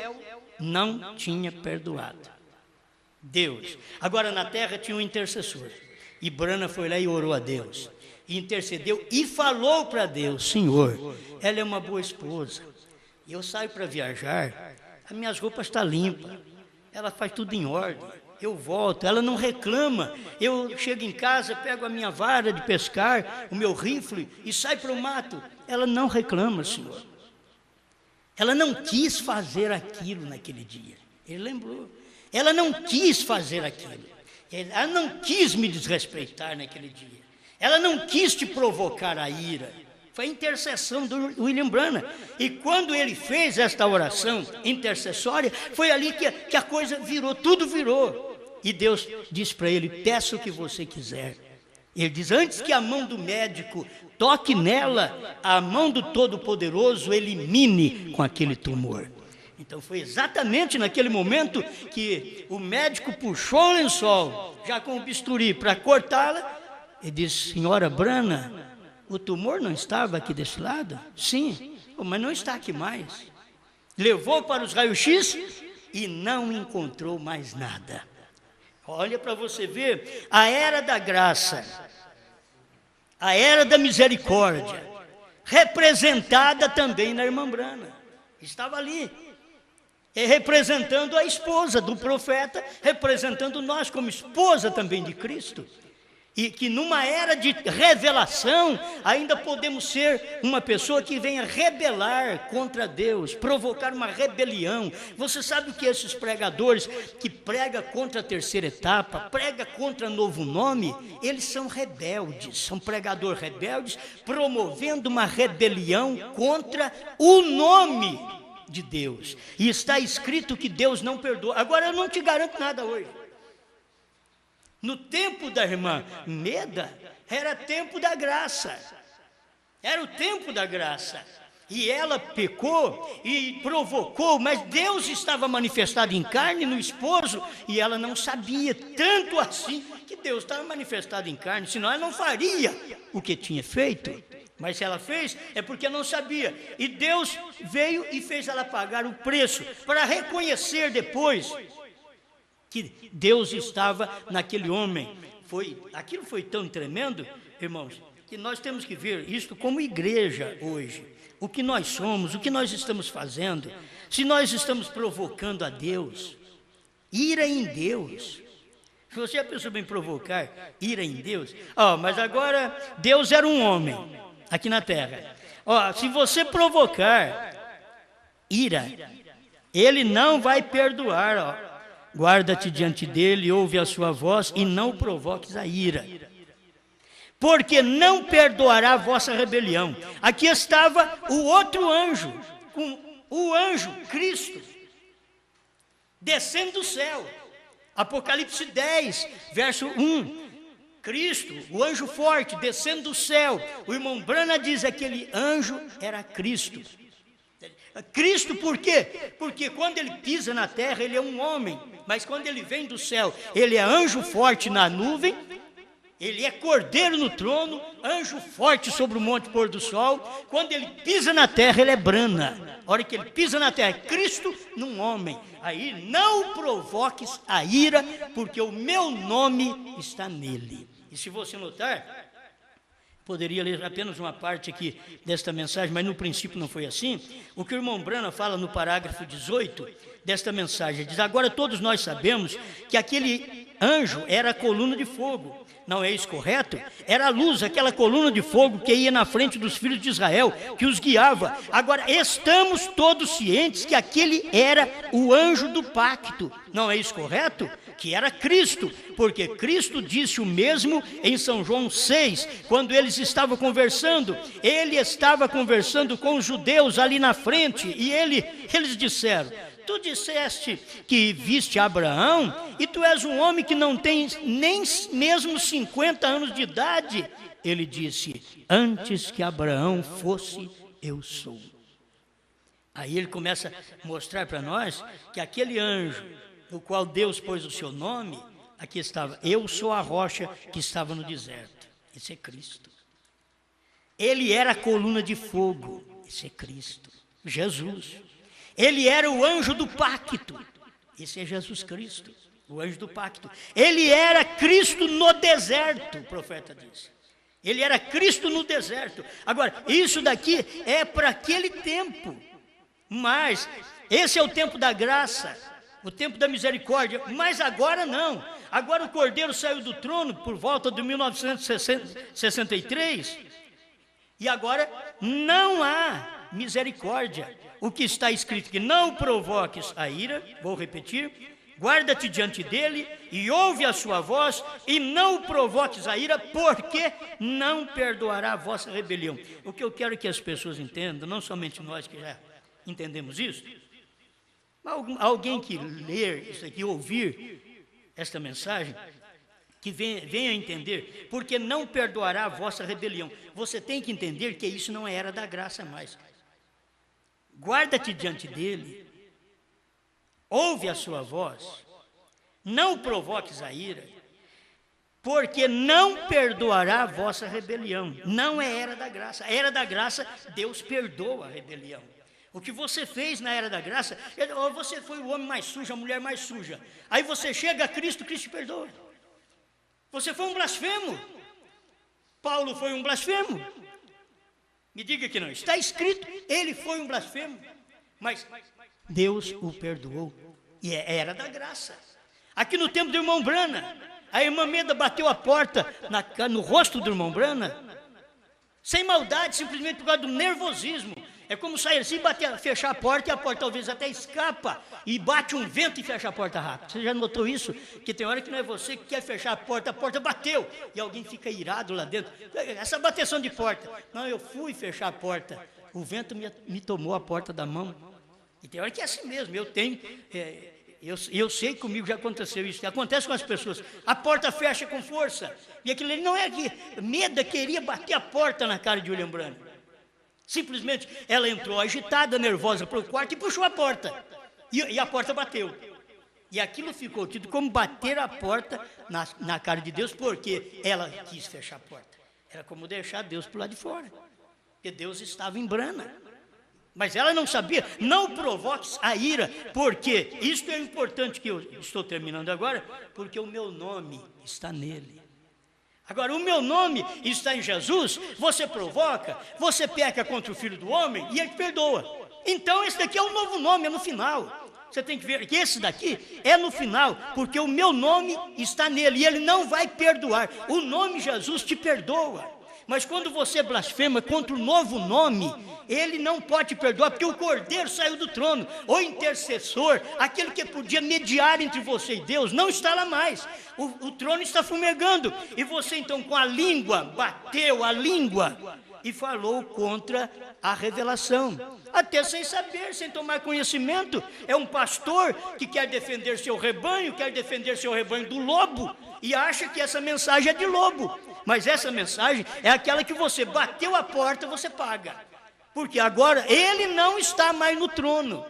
não tinha perdoado. Deus. Agora na terra tinha um intercessor. E Brana foi lá e orou a Deus. E intercedeu e falou para Deus, Senhor, ela é uma boa esposa. E eu saio para viajar, as minhas roupas estão limpas. Ela faz tudo em ordem. Eu volto, ela não reclama. Eu chego em casa, pego a minha vara de pescar, o meu rifle e saio para o mato. Ela não reclama, Senhor. Ela não quis fazer aquilo naquele dia. Ele lembrou. Ela não quis fazer aquilo. Ela não quis me desrespeitar naquele dia. Ela não quis te provocar a ira. Foi a intercessão do William Branham. E quando ele fez esta oração intercessória, foi ali que a coisa virou, tudo virou. E Deus disse para ele: peça o que você quiser. Ele diz: antes que a mão do médico toque nela, a mão do Todo-Poderoso elimine com aquele tumor. Então foi exatamente naquele momento que o médico puxou o lençol, já com o bisturi, para cortá-la, e disse: senhora Branham, o tumor não estava aqui desse lado? Sim, mas não está aqui mais. Levou para os raios-x e não encontrou mais nada. Olha para você ver a era da graça, a era da misericórdia, representada também na irmã Branham. Estava ali, representando a esposa do profeta, representando nós como esposa também de Cristo. E que numa era de revelação, ainda podemos ser uma pessoa que venha rebelar contra Deus, provocar uma rebelião. Você sabe o que esses pregadores que pregam contra a terceira etapa, pregam contra novo nome, eles são rebeldes, são pregadores rebeldes, promovendo uma rebelião contra o nome de Deus. E está escrito que Deus não perdoa. Agora eu não te garanto nada hoje. No tempo da irmã Meda, era tempo da graça. Era o tempo da graça. E ela pecou e provocou, mas Deus estava manifestado em carne no esposo, e ela não sabia, tanto assim que Deus estava manifestado em carne, senão ela não faria o que tinha feito. Mas se ela fez, é porque não sabia. E Deus veio e fez ela pagar o preço, para reconhecer depois que Deus estava naquele homem. Aquilo foi tão tremendo, irmãos, que nós temos que ver isto como igreja hoje. O que nós somos, o que nós estamos fazendo, se nós estamos provocando a Deus, ira em Deus. Se você pensou em provocar ira em Deus, mas agora Deus era um homem aqui na terra. Se você provocar ira, Ele não vai perdoar. Guarda-te diante dele, ouve a sua voz e não provoques a ira, porque não perdoará a vossa rebelião. Aqui estava o outro anjo, o anjo Cristo, descendo do céu. Apocalipse 10, verso 1. Cristo, o anjo forte, descendo do céu. O irmão Branham diz que aquele anjo era Cristo. Cristo por quê? Porque quando ele pisa na terra, ele é um homem, mas quando ele vem do céu, ele é anjo forte na nuvem, ele é cordeiro no trono, anjo forte sobre o monte pôr do sol. Quando ele pisa na terra, ele é Branham. A hora que ele pisa na terra, Cristo num homem. Aí não provoques a ira, porque o meu nome está nele. E se você notar, poderia ler apenas uma parte aqui desta mensagem, mas no princípio não foi assim. O que o irmão Branham fala no parágrafo 18 desta mensagem, diz: agora todos nós sabemos que aquele anjo era a coluna de fogo. Não é isso correto? Era a luz, aquela coluna de fogo que ia na frente dos filhos de Israel, que os guiava. Agora, estamos todos cientes que aquele era o anjo do pacto. Não é isso correto? Que era Cristo, porque Cristo disse o mesmo em São João 6, quando eles estavam conversando. Ele estava conversando com os judeus ali na frente, e eles disseram: tu disseste que viste Abraão, e tu és um homem que não tem nem mesmo 50 anos de idade. Ele disse: antes que Abraão fosse, eu sou. Aí ele começa a mostrar para nós que aquele anjo, no qual Deus pôs o seu nome, aqui estava: eu sou a rocha que estava no deserto. Esse é Cristo. Ele era a coluna de fogo. Esse é Cristo, Jesus. Ele era o anjo do pacto. Esse é Jesus Cristo, o anjo do pacto. Ele era Cristo no deserto, o profeta diz. Ele era Cristo no deserto. Agora, isso daqui é para aquele tempo. Mas esse é o tempo da graça, o tempo da misericórdia. Mas agora não. Agora o Cordeiro saiu do trono por volta de 1963. E agora não há misericórdia. O que está escrito que não provoques a ira, vou repetir, guarda-te diante dele e ouve a sua voz, e não o provoques a ira, porque não perdoará a vossa rebelião. O que eu quero que as pessoas entendam, não somente nós que já entendemos isso, alguém que ler isso aqui, ouvir esta mensagem, que venha entender, porque não perdoará a vossa rebelião. Você tem que entender que isso não é era da graça mais. Guarda-te diante dele, ouve a sua voz, não o provoques a ira, porque não perdoará a vossa rebelião. Não é era da graça. A era da graça, Deus perdoa a rebelião. O que você fez na era da graça, você foi o homem mais sujo, a mulher mais suja. Aí você chega a Cristo, Cristo te perdoa. Você foi um blasfemo. Paulo foi um blasfemo. Me diga que não. Está escrito, ele foi um blasfemo. Mas Deus o perdoou. E era da graça. Aqui no tempo do irmão Brana, a irmã Meda bateu a porta no rosto do irmão Brana, sem maldade, simplesmente por causa do nervosismo. É como sair assim, fechar a porta, e a porta talvez até escapa, e bate um vento e fecha a porta rápido. Você já notou isso? Que tem hora que não é você que quer fechar a porta bateu, e alguém fica irado lá dentro. Essa bateção de porta. Não, eu fui fechar a porta, o vento me tomou a porta da mão. E tem hora que é assim mesmo, eu sei, comigo já aconteceu isso, acontece com as pessoas, a porta fecha com força, e aquilo ali não é que Meda queria bater a porta na cara de William Branham. Simplesmente ela entrou agitada, nervosa para o quarto e puxou a porta, e a porta bateu, e aquilo ficou tido como bater a porta na cara de Deus, porque ela quis fechar a porta, era como deixar Deus para o lado de fora, porque Deus estava em Brana. Mas ela não sabia. Não provoques a ira, porque isto é importante, que eu estou terminando agora, porque o meu nome está nele. Agora, o meu nome está em Jesus, você provoca, você peca contra o Filho do Homem e ele perdoa. Então esse daqui é o novo nome, é no final. Você tem que ver que esse daqui é no final, porque o meu nome está nele e ele não vai perdoar. O nome Jesus te perdoa. Mas quando você blasfema contra o novo nome, ele não pode te perdoar, porque o Cordeiro saiu do trono. O intercessor, aquele que podia mediar entre você e Deus, não está lá mais. O trono está fumegando. E você então com a língua, bateu a língua e falou contra a revelação. Até sem saber, sem tomar conhecimento. É um pastor que quer defender seu rebanho do lobo, e acha que essa mensagem é de lobo. Mas essa mensagem é aquela que você bateu a porta, você paga. Porque agora ele não está mais no trono.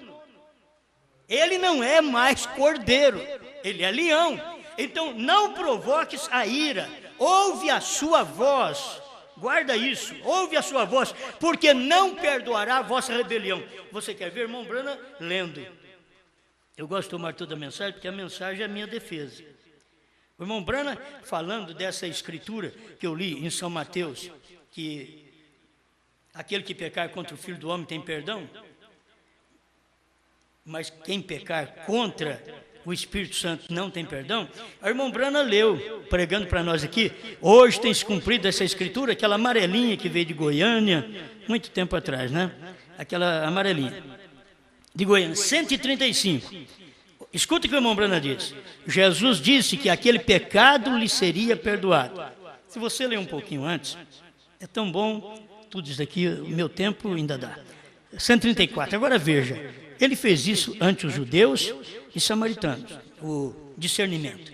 Ele não é mais cordeiro, ele é leão. Então não provoques a ira, ouve a sua voz. Guarda isso, ouve a sua voz, porque não perdoará a vossa rebelião. Você quer ver, irmão Brana, lendo? Eu gosto de tomar toda a mensagem, porque a mensagem é a minha defesa. O irmão Brana, falando dessa escritura que eu li em São Mateus, que aquele que pecar contra o Filho do Homem tem perdão, mas quem pecar contra o Espírito Santo não tem perdão. O irmão Brana leu, pregando para nós aqui, hoje tem se cumprido essa escritura, aquela amarelinha que veio de Goiânia, muito tempo atrás, né? Aquela amarelinha de Goiânia, 135. Escuta o que o irmão Brana diz. Jesus disse que aquele pecado lhe seria perdoado. Se você ler um pouquinho antes, é tão bom, tudo isso aqui, o meu tempo ainda dá. 134, agora veja, ele fez isso ante os judeus e samaritanos, o discernimento.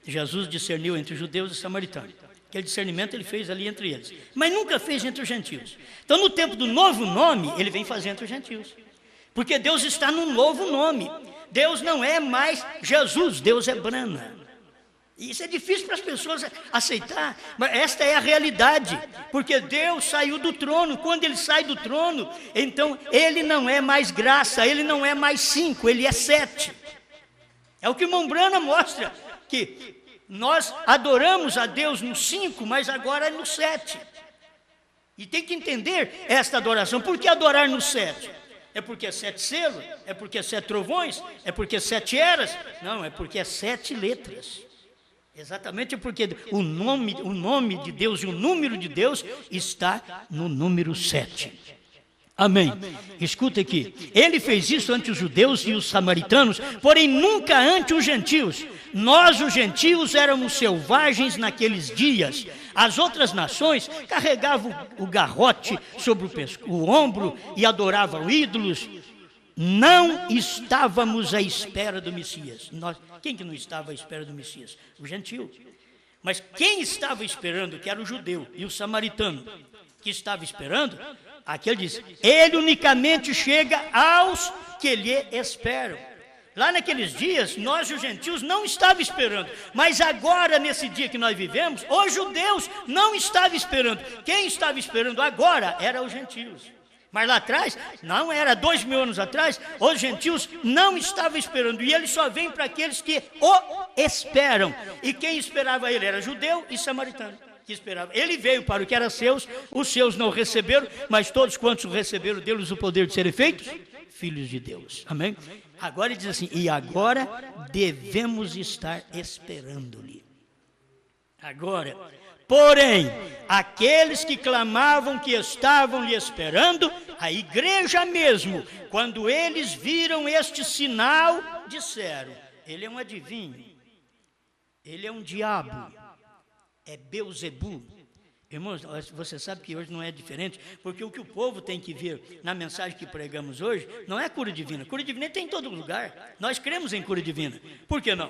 Jesus discerniu entre os judeus e samaritanos. Aquele discernimento ele fez ali entre eles, mas nunca fez entre os gentios. Então no tempo do novo nome, ele vem fazer entre os gentios. Porque Deus está num novo nome. Deus não é mais Jesus, Deus é Brana. Isso é difícil para as pessoas aceitar, mas esta é a realidade, porque Deus saiu do trono. Quando ele sai do trono, então ele não é mais graça, ele não é mais 5, ele é 7. É o que o irmão Brana mostra, que nós adoramos a Deus no 5, mas agora é no 7. E tem que entender esta adoração. Por que adorar no 7? É porque é 7 selos? É porque é 7 trovões? É porque é 7 eras? Não, é porque é 7 letras. Exatamente porque o nome de Deus e o número de Deus está no número 7. Amém. Escuta aqui. Ele fez isso ante os judeus e os samaritanos, porém nunca ante os gentios. Nós, os gentios, éramos selvagens naqueles dias. As outras nações carregavam o garrote sobre o ombro e adoravam ídolos. Não estávamos à espera do Messias. Quem que não estava à espera do Messias? O gentio. Mas quem estava esperando, que era o judeu e o samaritano, que estava esperando, aqui ele diz, ele unicamente chega aos que lhe esperam. Lá naqueles dias, nós os gentios não estávamos esperando, mas agora, nesse dia que nós vivemos, os judeus não estavam esperando. Quem estava esperando agora eram os gentios. Mas lá atrás, não era 2000 anos atrás, os gentios não estavam esperando. E ele só vem para aqueles que o esperam. E quem esperava ele era judeu e samaritano. Que esperava. Ele veio para o que era seus, os seus não receberam, mas todos quantos o receberam, deu-lhes o poder de serem feitos filhos de Deus. Amém? Agora ele diz assim, e agora devemos estar esperando-lhe. Agora, porém, aqueles que clamavam que estavam lhe esperando, a igreja mesmo, quando eles viram este sinal, disseram, ele é um adivinho, ele é um diabo, é Beuzebu. Irmãos, você sabe que hoje não é diferente, porque o que o povo tem que ver na mensagem que pregamos hoje, não é cura divina. Cura divina tem em todo lugar. Nós cremos em cura divina. Por que não?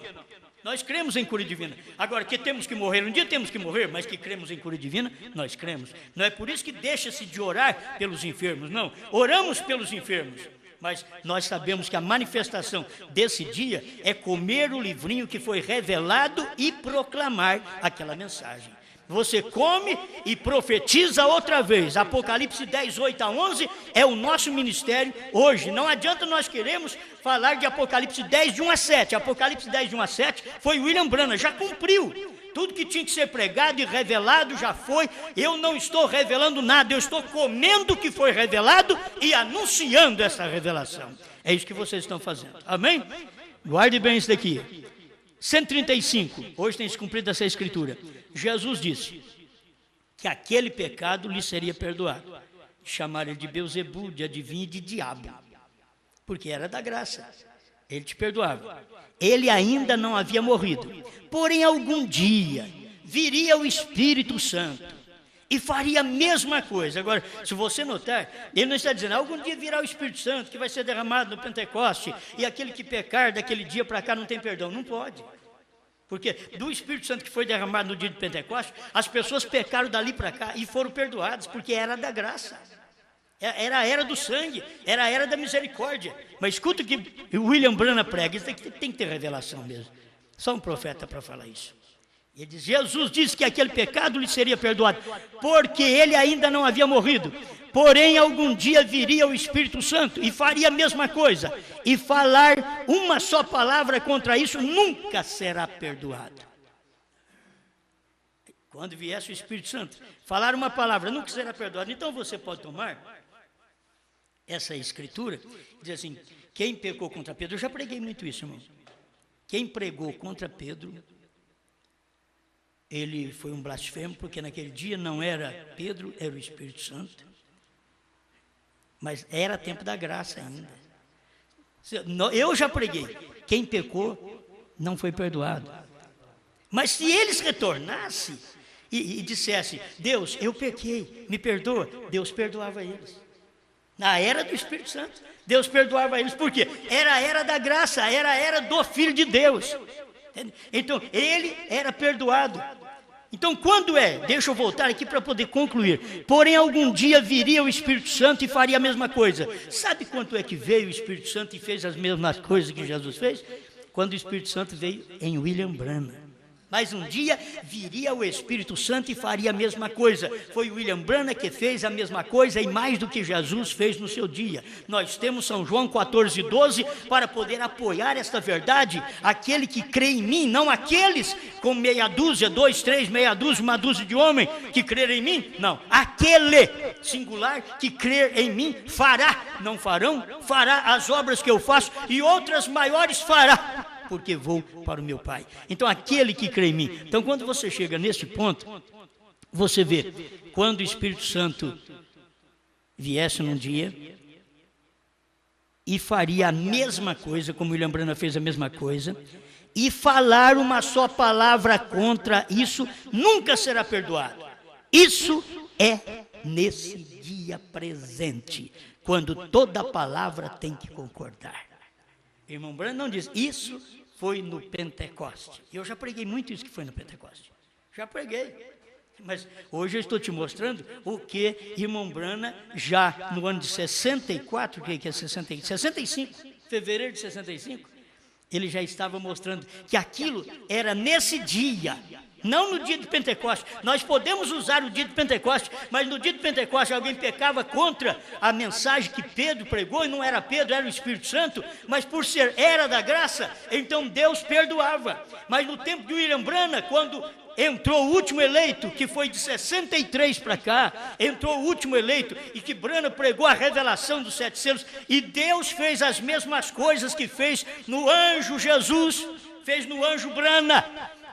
Nós cremos em cura divina. Agora, que temos que morrer, um dia temos que morrer, mas que cremos em cura divina, nós cremos. Não é por isso que deixa-se de orar pelos enfermos, não. Oramos pelos enfermos. Mas nós sabemos que a manifestação desse dia é comer o livrinho que foi revelado e proclamar aquela mensagem. Você come e profetiza outra vez. Apocalipse 10, 8 a 11 é o nosso ministério hoje. Não adianta nós queremos falar de Apocalipse 10, de 1 a 7. Apocalipse 10, de 1 a 7 foi William Branham, já cumpriu. Tudo que tinha que ser pregado e revelado já foi. Eu não estou revelando nada, eu estou comendo o que foi revelado e anunciando essa revelação. É isso que vocês estão fazendo. Amém? Guarde bem isso daqui. 135, hoje tem se cumprido essa escritura. Jesus disse que aquele pecado lhe seria perdoado. Chamaram ele de Beuzebu, de adivinho e de diabo, porque era da graça. Ele te perdoava. Ele ainda não havia morrido. Porém, algum dia viria o Espírito Santo e faria a mesma coisa. Agora, se você notar, ele não está dizendo, algum dia virá o Espírito Santo que vai ser derramado no Pentecoste e aquele que pecar daquele dia para cá não tem perdão. Não pode. Porque do Espírito Santo que foi derramado no dia de Pentecostes, as pessoas pecaram dali para cá e foram perdoadas, porque era da graça. Era a era do sangue, era a era da misericórdia. Mas escuta o que William Branham prega, isso tem que ter revelação mesmo. Só um profeta para falar isso. Ele diz, Jesus disse que aquele pecado lhe seria perdoado, porque ele ainda não havia morrido. Porém, algum dia viria o Espírito Santo e faria a mesma coisa. E falar uma só palavra contra isso nunca será perdoado. Quando viesse o Espírito Santo, falar uma palavra nunca será perdoado. Então você pode tomar essa escritura e dizer assim, quem pecou contra Pedro, eu já preguei muito isso, irmão. Quem pregou contra Pedro, ele foi um blasfemo, porque naquele dia não era Pedro, era o Espírito Santo. Mas era tempo da graça ainda. Eu já preguei. Quem pecou não foi perdoado. Mas se eles retornassem e dissessem, Deus, eu pequei, me perdoa, Deus perdoava eles. Na era do Espírito Santo, Deus perdoava eles. Por quê? Era a era da graça, era a era do Filho de Deus. Então, ele era perdoado. Então, quando deixa eu voltar aqui para poder concluir. Porém, algum dia viria o Espírito Santo e faria a mesma coisa. Sabe quanto é que veio o Espírito Santo e fez as mesmas coisas que Jesus fez? Quando o Espírito Santo veio em William Branham. Mas um dia viria o Espírito Santo e faria a mesma coisa. Foi William Branham que fez a mesma coisa e mais do que Jesus fez no seu dia. Nós temos São João 14:12 para poder apoiar esta verdade. Aquele que crê em mim, não aqueles com meia dúzia, 2, 3, meia dúzia, uma dúzia de homem que crer em mim. Não, aquele singular que crer em mim fará, não farão, fará as obras que eu faço e outras maiores fará, porque vou para o meu Pai. Então, aquele que crê em mim. Então, quando você chega nesse ponto, você vê, quando o Espírito Santo viesse num dia e faria a mesma coisa, como William Branham fez a mesma coisa, e falar uma só palavra contra isso, nunca será perdoado. Isso é nesse dia presente, quando toda palavra tem que concordar. Irmão Branham não diz, isso foi no Pentecoste. Eu já preguei muito isso que foi no Pentecoste. Já preguei. Mas hoje eu estou te mostrando o que irmão Branham, já no ano de 64, que é 65, fevereiro de 65, ele já estava mostrando que aquilo era nesse dia, não no dia de Pentecostes. Nós podemos usar o dia de Pentecostes, mas no dia de Pentecostes alguém pecava contra a mensagem que Pedro pregou, e não era Pedro, era o Espírito Santo, mas por ser era da graça, então Deus perdoava. Mas no tempo de William Branham, quando entrou o último eleito, que foi de 63 para cá, entrou o último eleito, e que Branham pregou a revelação dos 7 selos, e Deus fez as mesmas coisas que fez no anjo Jesus, fez no anjo Branham,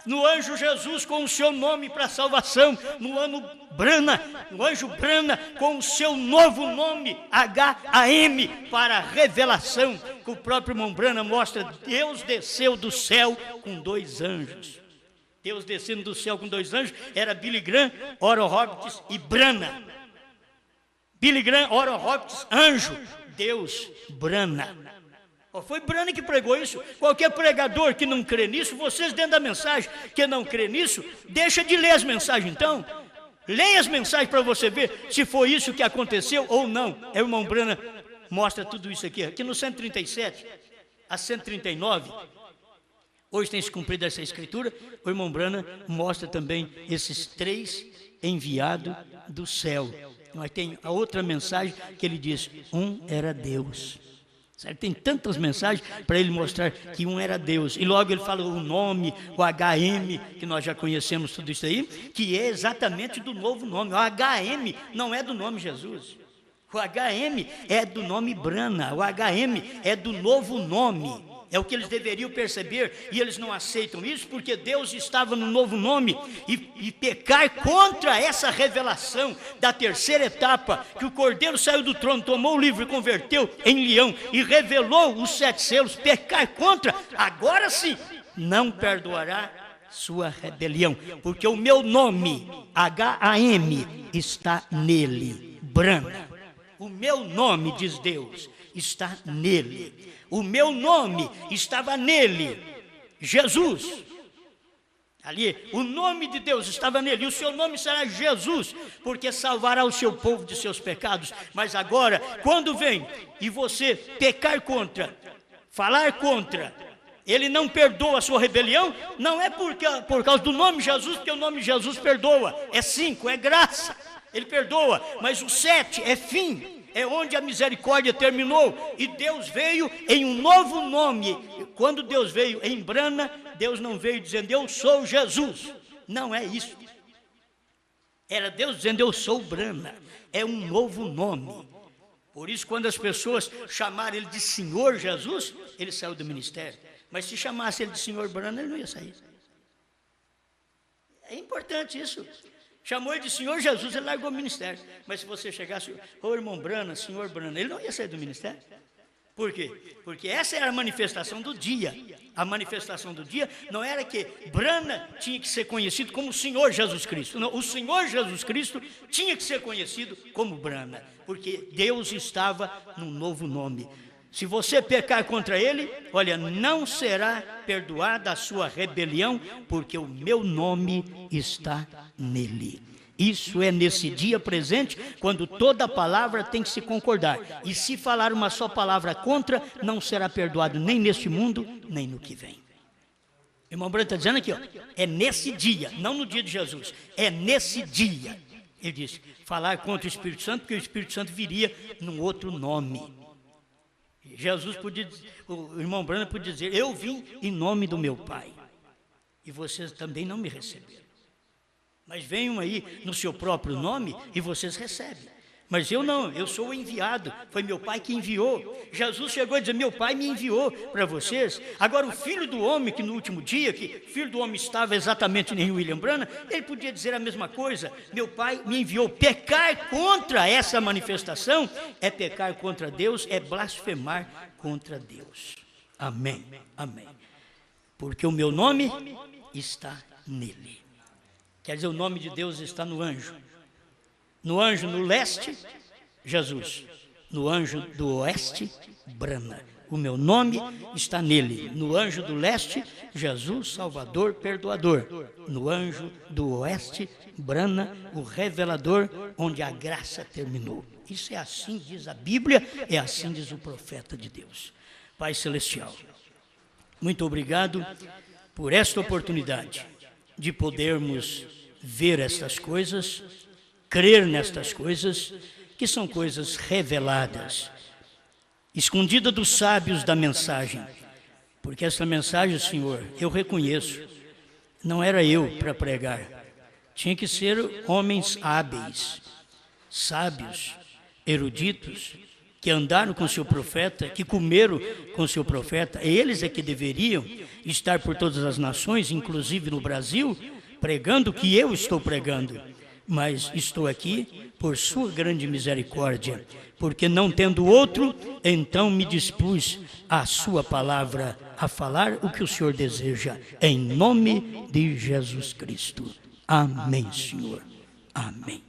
no anjo Jesus com o seu nome para salvação, no anjo Branham com o seu novo nome, H-A-M, para revelação, que o próprio irmão Branham mostra, Deus desceu do céu com 2 anjos. Deus descendo do céu com 2 anjos, era Billy Graham, Oral Roberts e Branham. Billy Graham, Oral Roberts, anjo, Deus, Branham. Foi Branham que pregou isso. Qualquer pregador que não crê nisso, vocês dentro da mensagem que não crê nisso, deixa de ler as mensagens então. Leia as mensagens para você ver se foi isso que aconteceu ou não. O irmão Branham mostra tudo isso aqui. Aqui no 137 a 139, hoje tem se cumprido essa escritura, o irmão Branham mostra também esses 3 enviados do céu. Mas tem a outra mensagem que ele diz, um era Deus. Certo? Tem tantas mensagens para ele mostrar que um era Deus. E logo ele fala o nome, o HM, que nós já conhecemos tudo isso aí, que é exatamente do novo nome. O HM não é do nome Jesus. O HM é do nome Branham. O HM é do novo nome. É o que eles deveriam perceber, e eles não aceitam isso, porque Deus estava no novo nome, e pecar contra essa revelação da terceira etapa, que o Cordeiro saiu do trono, tomou o livro e converteu em leão, e revelou os 7 selos, pecar contra, agora sim, não perdoará sua rebelião, porque o meu nome, H-A-M, está nele, Branham. O meu nome, diz Deus, está nele. O meu nome estava nele, Jesus. Ali, o nome de Deus estava nele, e o seu nome será Jesus, porque salvará o seu povo de seus pecados. Mas agora, quando vem e você pecar contra, falar contra, ele não perdoa a sua rebelião, não é por causa do nome Jesus, porque o nome Jesus perdoa, é 5, é graça, ele perdoa, mas o 7 é fim. É onde a misericórdia terminou, e Deus veio em um novo nome. Quando Deus veio em Branham, Deus não veio dizendo, eu sou Jesus. Não é isso. Era Deus dizendo, eu sou Branham. É um novo nome. Por isso, quando as pessoas chamaram ele de Senhor Jesus, ele saiu do ministério. Mas se chamasse ele de Senhor Branham, ele não ia sair. É importante isso. Chamou ele de Senhor Jesus, ele largou o ministério. Mas se você chegasse, ô irmão Branham, Senhor Branham, ele não ia sair do ministério. Por quê? Porque essa era a manifestação do dia. A manifestação do dia não era que Branham tinha que ser conhecido como o Senhor Jesus Cristo. Não, o Senhor Jesus Cristo tinha que ser conhecido como Branham, porque Deus estava num novo nome. Se você pecar contra ele, olha, não será perdoada a sua rebelião, porque o meu nome está nele. Isso é nesse dia presente, quando toda palavra tem que se concordar. E se falar uma só palavra contra, não será perdoado nem neste mundo, nem no que vem. O irmão Branham está dizendo aqui, ó, é nesse dia, não no dia de Jesus, é nesse dia. Ele disse, falar contra o Espírito Santo, porque o Espírito Santo viria num outro nome. Jesus podia, o irmão Branham podia dizer, eu vim em nome do meu Pai, e vocês também não me receberam. Mas venham aí no seu próprio nome e vocês recebem. Mas eu não, eu sou o enviado, foi meu Pai que enviou. Jesus chegou a dizer, meu Pai me enviou para vocês. Agora o Filho do Homem, que no último dia, que o Filho do Homem estava exatamente em William Branham, ele podia dizer a mesma coisa, meu Pai me enviou. Pecar contra essa manifestação é pecar contra Deus, é blasfemar contra Deus. Amém, amém. Porque o meu nome está nele. Quer dizer, o nome de Deus está no anjo. No anjo no leste, Jesus. No anjo do oeste, Brana. O meu nome está nele. No anjo do leste, Jesus, Salvador, Perdoador. No anjo do oeste, Brana, o revelador, onde a graça terminou. Isso é assim, diz a Bíblia, é assim diz o profeta de Deus. Pai Celestial, muito obrigado por esta oportunidade de podermos ver estas coisas, crer nestas coisas, que são coisas reveladas, escondida dos sábios da mensagem, porque essa mensagem, Senhor, eu reconheço, não era eu para pregar, tinha que ser homens hábeis, sábios, eruditos, que andaram com seu profeta, que comeram com seu profeta, eles é que deveriam estar por todas as nações, inclusive no Brasil, pregando o que eu estou pregando, mas estou aqui por sua grande misericórdia, porque não tendo outro, então me dispus a sua palavra, a falar o que o Senhor deseja, em nome de Jesus Cristo. Amém, Senhor. Amém.